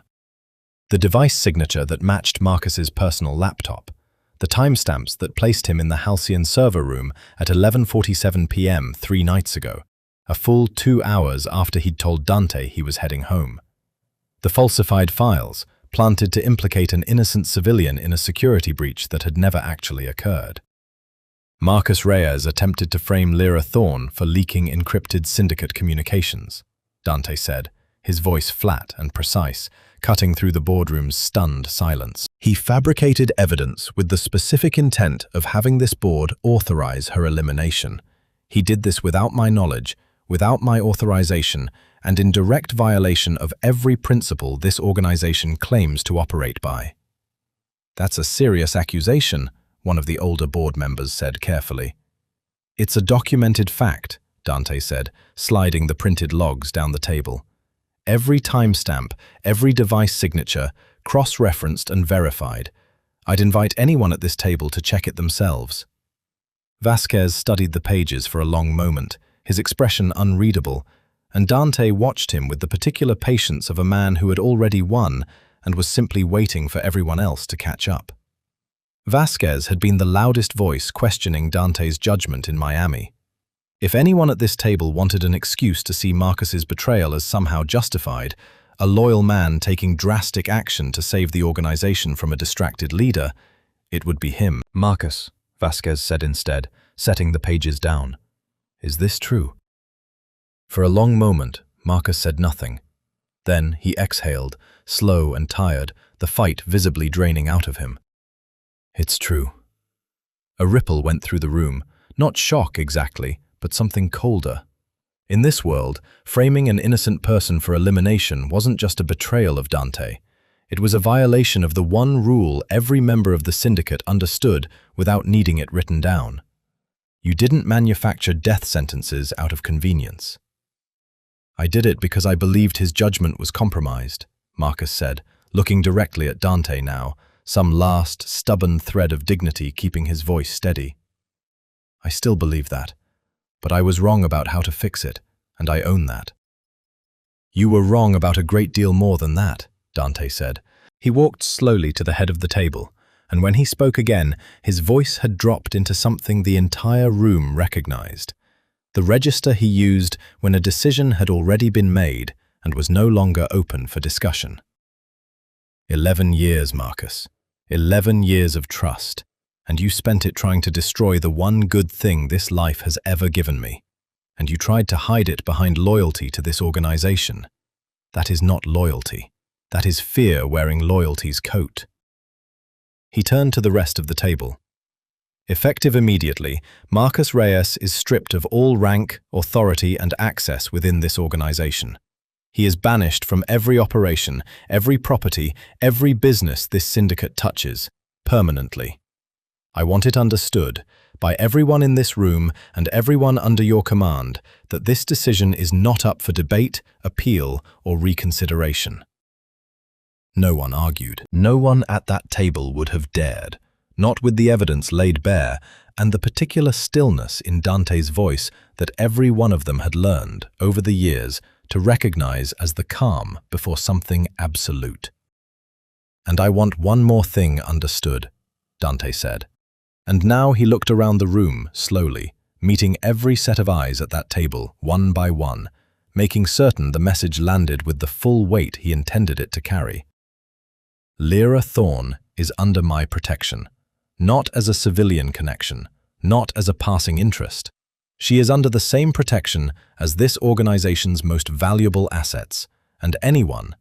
The device signature that matched Marcus's personal laptop, the timestamps that placed him in the Halcyon server room at 11:47 p.m. 3 nights ago, a full 2 hours after he'd told Dante he was heading home. The falsified files, planted to implicate an innocent civilian in a security breach that had never actually occurred. Marcus Reyes attempted to frame Lyra Thorne for leaking encrypted syndicate communications, Dante said, his voice flat and precise, cutting through the boardroom's stunned silence. He fabricated evidence with the specific intent of having this board authorize her elimination. He did this without my knowledge, without my authorization, and in direct violation of every principle this organization claims to operate by. That's a serious accusation, one of the older board members said carefully. It's a documented fact, Dante said, sliding the printed logs down the table. Every timestamp, every device signature, cross-referenced and verified. I'd invite anyone at this table to check it themselves. Vasquez studied the pages for a long moment, his expression unreadable, and Dante watched him with the particular patience of a man who had already won and was simply waiting for everyone else to catch up. Vasquez had been the loudest voice questioning Dante's judgment in Miami. If anyone at this table wanted an excuse to see Marcus's betrayal as somehow justified, a loyal man taking drastic action to save the organization from a distracted leader, it would be him. Marcus, Vasquez said instead, setting the pages down. Is this true? For a long moment, Marcus said nothing. Then he exhaled, slow and tired, the fight visibly draining out of him. It's true. A ripple went through the room, not shock exactly, but something colder. In this world, framing an innocent person for elimination wasn't just a betrayal of Dante. It was a violation of the one rule every member of the syndicate understood without needing it written down. You didn't manufacture death sentences out of convenience. I did it because I believed his judgment was compromised, Marcus said, looking directly at Dante now, some last, stubborn thread of dignity keeping his voice steady. I still believe that, but I was wrong about how to fix it, and I own that. You were wrong about a great deal more than that, Dante said. He walked slowly to the head of the table, and when he spoke again, his voice had dropped into something the entire room recognized. The register he used when a decision had already been made and was no longer open for discussion. 11 years, Marcus. 11 years of trust, and you spent it trying to destroy the one good thing this life has ever given me. And you tried to hide it behind loyalty to this organization. That is not loyalty. That is fear wearing loyalty's coat. He turned to the rest of the table. Effective immediately, Marcus Reyes is stripped of all rank, authority, and access within this organization. He is banished from every operation, every property, every business this syndicate touches, permanently. I want it understood, by everyone in this room and everyone under your command, that this decision is not up for debate, appeal, or reconsideration. No one argued. No one at that table would have dared, not with the evidence laid bare and the particular stillness in Dante's voice that every one of them had learned, over the years, to recognize as the calm before something absolute. And I want one more thing understood, Dante said. And now he looked around the room, slowly, meeting every set of eyes at that table, one by one, making certain the message landed with the full weight he intended it to carry. Lyra Thorne is under my protection, not as a civilian connection, not as a passing interest. She is under the same protection as this organization's most valuable assets, and anyone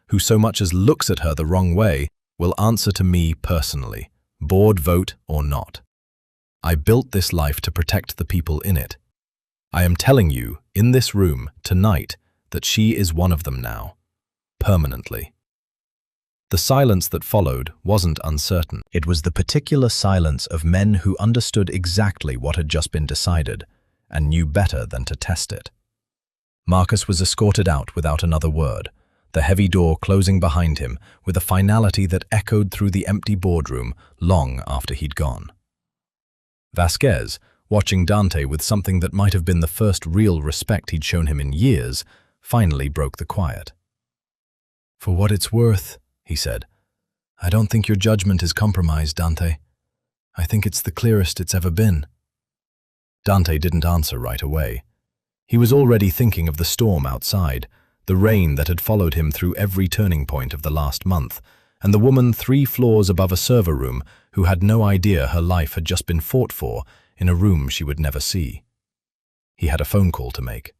who so much as looks at her the wrong way will answer to me personally. Board vote or not. I built this life to protect the people in it. I am telling you, in this room, tonight, that she is one of them now. Permanently. The silence that followed wasn't uncertain. It was the particular silence of men who understood exactly what had just been decided, and knew better than to test it. Marcus was escorted out without another word, the heavy door closing behind him with a finality that echoed through the empty boardroom long after he'd gone. Vasquez, watching Dante with something that might have been the first real respect he'd shown him in years, finally broke the quiet. "For what it's worth," he said, "I don't think your judgment is compromised, Dante. I think it's the clearest it's ever been." Dante didn't answer right away. He was already thinking of the storm outside, the rain that had followed him through every turning point of the last month, and the woman 3 floors above a server room who had no idea her life had just been fought for in a room she would never see. He had a phone call to make.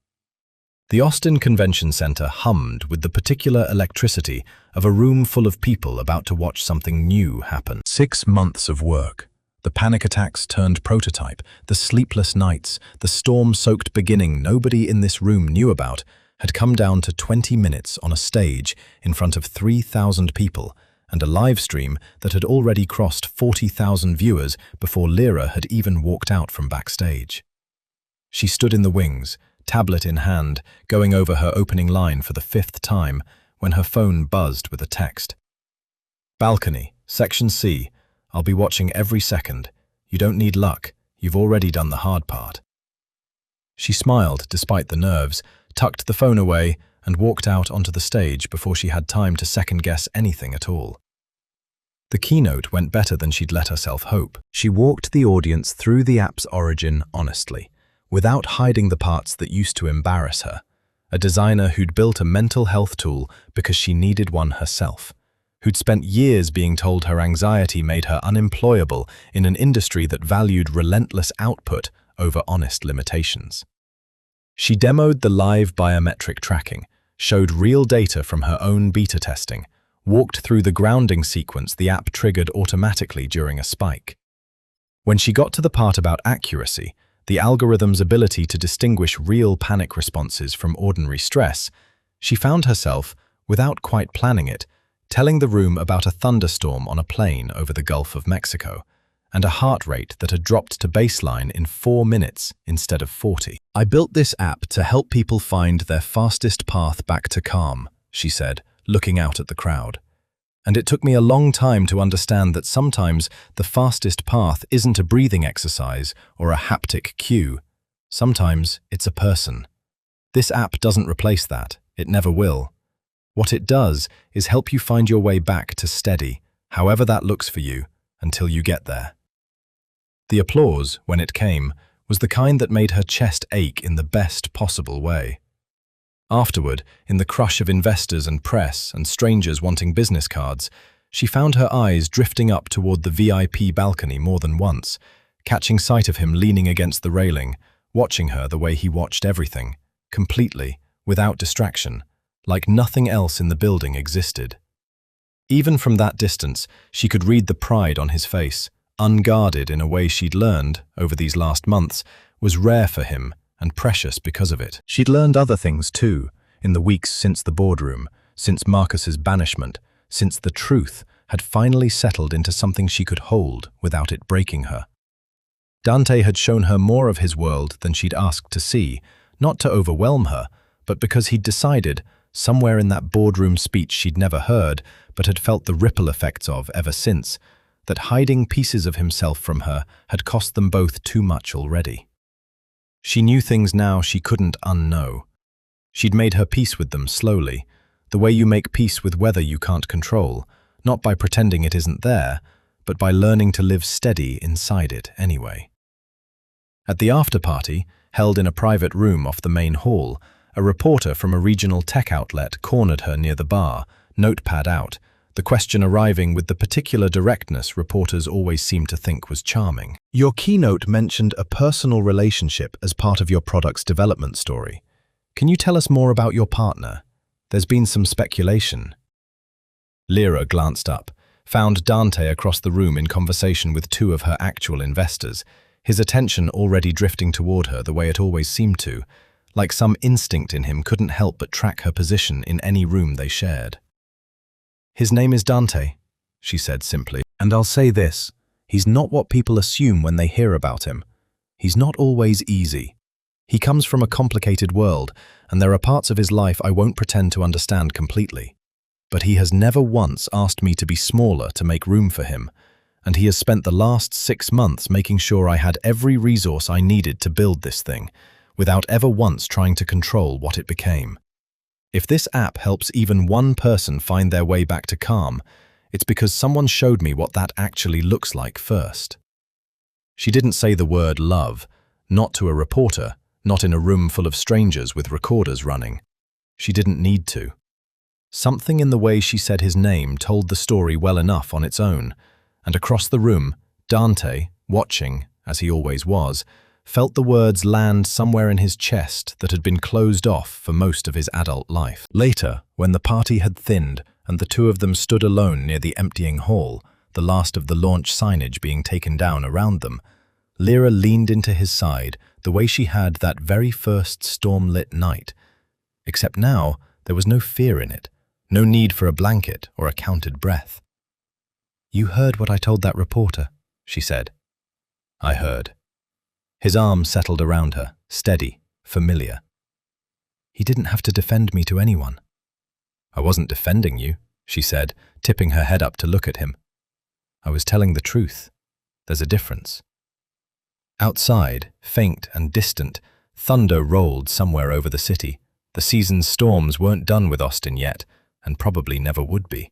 The Austin Convention Center hummed with the particular electricity of a room full of people about to watch something new happen. 6 months of work. The panic attacks turned prototype, the sleepless nights, the storm-soaked beginning nobody in this room knew about, had come down to 20 minutes on a stage in front of 3,000 people and a live stream that had already crossed 40,000 viewers before Lyra had even walked out from backstage. She stood in the wings, tablet in hand, going over her opening line for the 5th time when her phone buzzed with a text. "Balcony, Section C. I'll be watching every second. You don't need luck. You've already done the hard part." She smiled despite the nerves, tucked the phone away, and walked out onto the stage before she had time to second-guess anything at all. The keynote went better than she'd let herself hope. She walked the audience through the app's origin honestly, without hiding the parts that used to embarrass her. A designer who'd built a mental health tool because she needed one herself, who'd spent years being told her anxiety made her unemployable in an industry that valued relentless output over honest limitations. She demoed the live biometric tracking, showed real data from her own beta testing, walked through the grounding sequence the app triggered automatically during a spike. When she got to the part about accuracy, the algorithm's ability to distinguish real panic responses from ordinary stress, she found herself, without quite planning it, telling the room about a thunderstorm on a plane over the Gulf of Mexico, and a heart rate that had dropped to baseline in 4 minutes instead of 40. "I built this app to help people find their fastest path back to calm," she said, looking out at the crowd. And it took me a long time to understand that sometimes the fastest path isn't a breathing exercise or a haptic cue. Sometimes it's a person. This app doesn't replace that. It never will. What it does is help you find your way back to steady, however that looks for you, until you get there. The applause, when it came, was the kind that made her chest ache in the best possible way. Afterward, in the crush of investors and press and strangers wanting business cards, she found her eyes drifting up toward the VIP balcony more than once, catching sight of him leaning against the railing, watching her the way he watched everything, completely, without distraction, like nothing else in the building existed. Even from that distance, she could read the pride on his face, unguarded in a way she'd learned, over these last months, was rare for him and precious because of it. She'd learned other things too, in the weeks since the boardroom, since Marcus's banishment, since the truth had finally settled into something she could hold without it breaking her. Dante had shown her more of his world than she'd asked to see, not to overwhelm her, but because he'd decided, somewhere in that boardroom speech she'd never heard, but had felt the ripple effects of ever since, that hiding pieces of himself from her had cost them both too much already. She knew things now she couldn't unknow. She'd made her peace with them slowly, the way you make peace with weather you can't control, not by pretending it isn't there, but by learning to live steady inside it anyway. At the after-party, held in a private room off the main hall, a reporter from a regional tech outlet cornered her near the bar, notepad out, the question arriving with the particular directness reporters always seemed to think was charming. Your keynote mentioned a personal relationship as part of your product's development story. Can you tell us more about your partner? There's been some speculation. Lyra glanced up, found Dante across the room in conversation with two of her actual investors, his attention already drifting toward her the way it always seemed to, like some instinct in him couldn't help but track her position in any room they shared. His name is Dante, she said simply, and I'll say this, he's not what people assume when they hear about him. He's not always easy. He comes from a complicated world, and there are parts of his life I won't pretend to understand completely. But he has never once asked me to be smaller to make room for him, and he has spent the last 6 months making sure I had every resource I needed to build this thing, without ever once trying to control what it became. If this app helps even one person find their way back to calm, it's because someone showed me what that actually looks like first. She didn't say the word love, not to a reporter, not in a room full of strangers with recorders running. She didn't need to. Something in the way she said his name told the story well enough on its own, and across the room, Dante, watching, as he always was, felt the words land somewhere in his chest that had been closed off for most of his adult life. Later, when the party had thinned and the two of them stood alone near the emptying hall, the last of the launch signage being taken down around them, Lyra leaned into his side the way she had that very first storm-lit night. Except now, there was no fear in it, no need for a blanket or a counted breath. "You heard what I told that reporter," she said. "I heard." His arm settled around her, steady, familiar. "He didn't have to defend me to anyone." "I wasn't defending you," she said, tipping her head up to look at him. "I was telling the truth. There's a difference." Outside, faint and distant, thunder rolled somewhere over the city. The season's storms weren't done with Austin yet, and probably never would be.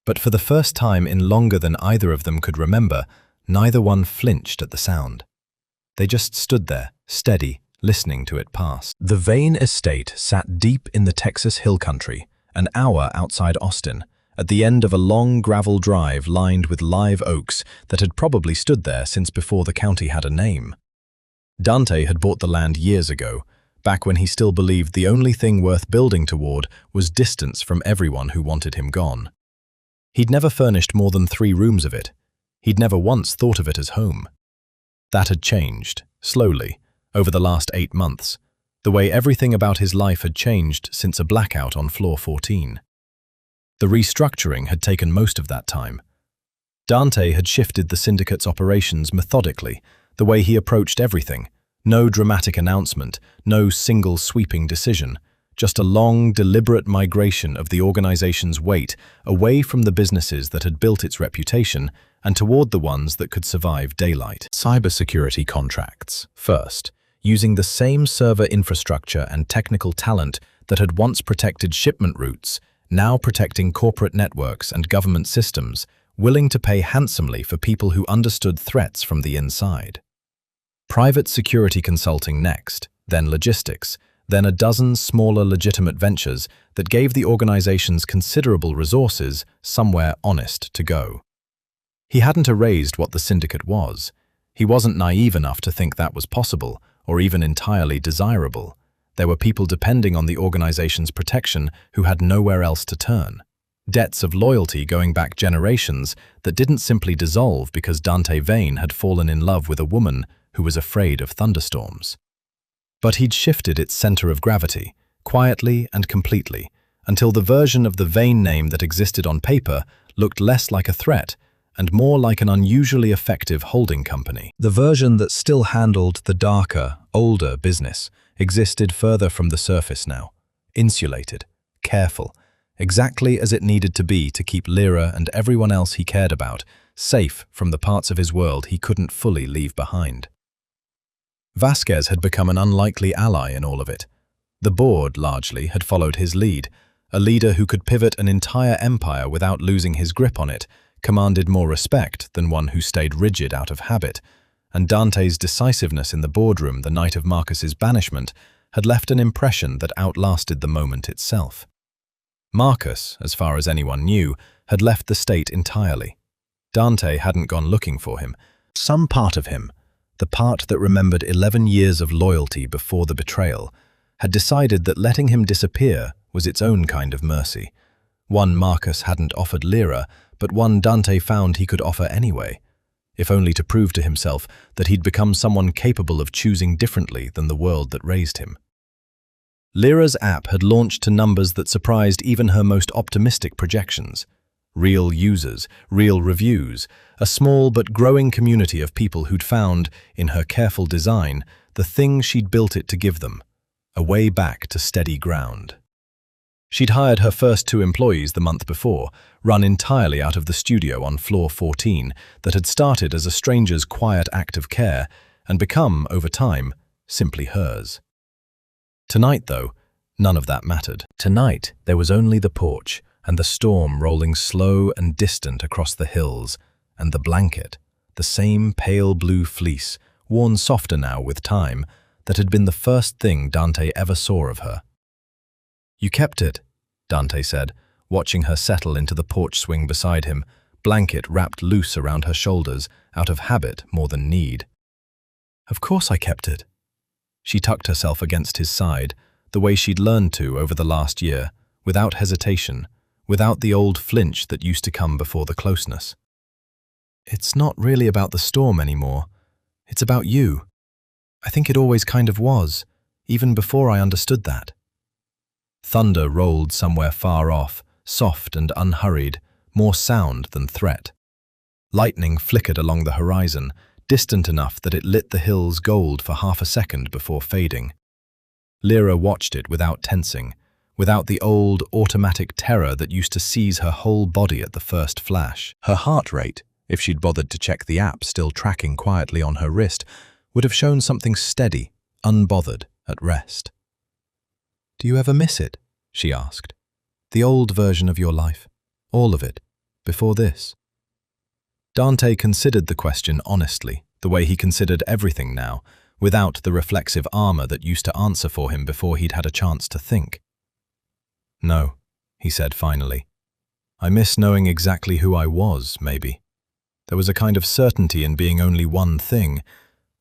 But for the first time in longer than either of them could remember, neither one flinched at the sound. They just stood there, steady, listening to it pass. The Vane estate sat deep in the Texas hill country, an hour outside Austin, at the end of a long gravel drive lined with live oaks that had probably stood there since before the county had a name. Dante had bought the land years ago, back when he still believed the only thing worth building toward was distance from everyone who wanted him gone. He'd never furnished more than 3 rooms of it. He'd never once thought of it as home. That had changed, slowly, over the last 8 months, the way everything about his life had changed since a blackout on floor 14. The restructuring had taken most of that time. Dante had shifted the syndicate's operations methodically, the way he approached everything. No dramatic announcement, no single sweeping decision, just a long, deliberate migration of the organization's weight away from the businesses that had built its reputation and toward the ones that could survive daylight. Cybersecurity contracts, first, using the same server infrastructure and technical talent that had once protected shipment routes, now protecting corporate networks and government systems, willing to pay handsomely for people who understood threats from the inside. Private security consulting next, then logistics, then a dozen smaller legitimate ventures that gave the organizations considerable resources, somewhere honest to go. He hadn't erased what the syndicate was. He wasn't naive enough to think that was possible, or even entirely desirable. There were people depending on the organization's protection who had nowhere else to turn. Debts of loyalty going back generations that didn't simply dissolve because Dante Vane had fallen in love with a woman who was afraid of thunderstorms. But he'd shifted its center of gravity, quietly and completely, until the version of the Vane name that existed on paper looked less like a threat and more like an unusually effective holding company. The version that still handled the darker, older business existed further from the surface now, insulated, careful, exactly as it needed to be to keep Lyra and everyone else he cared about safe from the parts of his world he couldn't fully leave behind. Vasquez had become an unlikely ally in all of it. The board, largely, had followed his lead. A leader who could pivot an entire empire without losing his grip on it commanded more respect than one who stayed rigid out of habit, and Dante's decisiveness in the boardroom the night of Marcus's banishment had left an impression that outlasted the moment itself. Marcus, as far as anyone knew, had left the state entirely. Dante hadn't gone looking for him. Some part of him, the part that remembered 11 years of loyalty before the betrayal, had decided that letting him disappear was its own kind of mercy. One Marcus hadn't offered Lyra, but one Dante found he could offer anyway, if only to prove to himself that he'd become someone capable of choosing differently than the world that raised him. Lyra's app had launched to numbers that surprised even her most optimistic projections. Real users, real reviews, a small but growing community of people who'd found, in her careful design, the thing she'd built it to give them, a way back to steady ground. She'd hired her first 2 employees the month before, run entirely out of the studio on floor 14 that had started as a stranger's quiet act of care and become, over time, simply hers. Tonight, though, none of that mattered. Tonight, there was only the porch and the storm rolling slow and distant across the hills, and the blanket, the same pale blue fleece, worn softer now with time, that had been the first thing Dante ever saw of her. "You kept it," Dante said, watching her settle into the porch swing beside him, blanket wrapped loose around her shoulders, out of habit more than need. "Of course I kept it." She tucked herself against his side, the way she'd learned to over the last year, without hesitation, without the old flinch that used to come before the closeness. "It's not really about the storm anymore. It's about you. I think it always kind of was, even before I understood that." Thunder rolled somewhere far off, soft and unhurried, more sound than threat. Lightning flickered along the horizon, distant enough that it lit the hills gold for half a second before fading. Lyra watched it without tensing, without the old, automatic terror that used to seize her whole body at the first flash. Her heart rate, if she'd bothered to check the app still tracking quietly on her wrist, would have shown something steady, unbothered, at rest. "Do you ever miss it?" she asked. "The old version of your life? All of it? Before this?" Dante considered the question honestly, the way he considered everything now, without the reflexive armor that used to answer for him before he'd had a chance to think. "No," he said finally. "I miss knowing exactly who I was, maybe. There was a kind of certainty in being only one thing,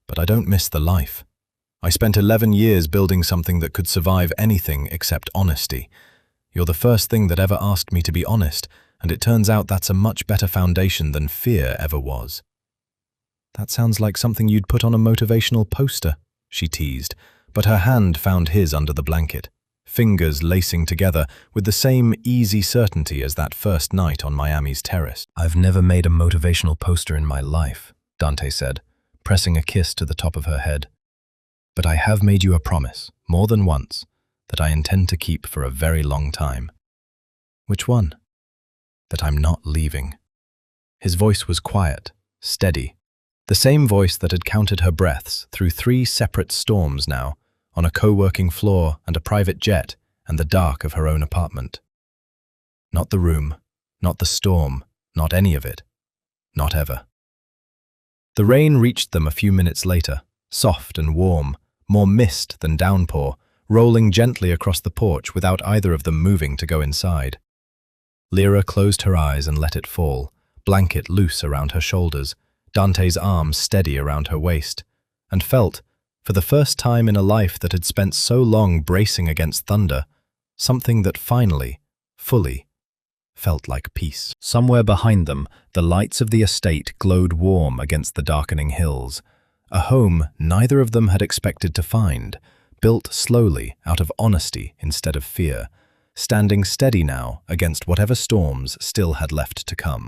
but I don't miss the life. I spent 11 years building something that could survive anything except honesty. You're the first thing that ever asked me to be honest, and it turns out that's a much better foundation than fear ever was." "That sounds like something you'd put on a motivational poster," she teased, but her hand found his under the blanket, fingers lacing together with the same easy certainty as that first night on Miami's terrace. "I've never made a motivational poster in my life," Dante said, pressing a kiss to the top of her head. "But I have made you a promise, more than once, that I intend to keep for a very long time. Which one? That I'm not leaving. His voice was quiet, steady, the same voice that had counted her breaths through 3 separate storms now, on a co-working floor and a private jet and the dark of her own apartment. Not the room, not the storm, not any of it. Not ever. The rain reached them a few minutes later, soft and warm, more mist than downpour, rolling gently across the porch without either of them moving to go inside. Lyra closed her eyes and let it fall, blanket loose around her shoulders, Dante's arm steady around her waist, and felt, for the first time in a life that had spent so long bracing against thunder, something that finally, fully, felt like peace. Somewhere behind them, the lights of the estate glowed warm against the darkening hills, a home neither of them had expected to find, built slowly out of honesty instead of fear, standing steady now against whatever storms still had left to come.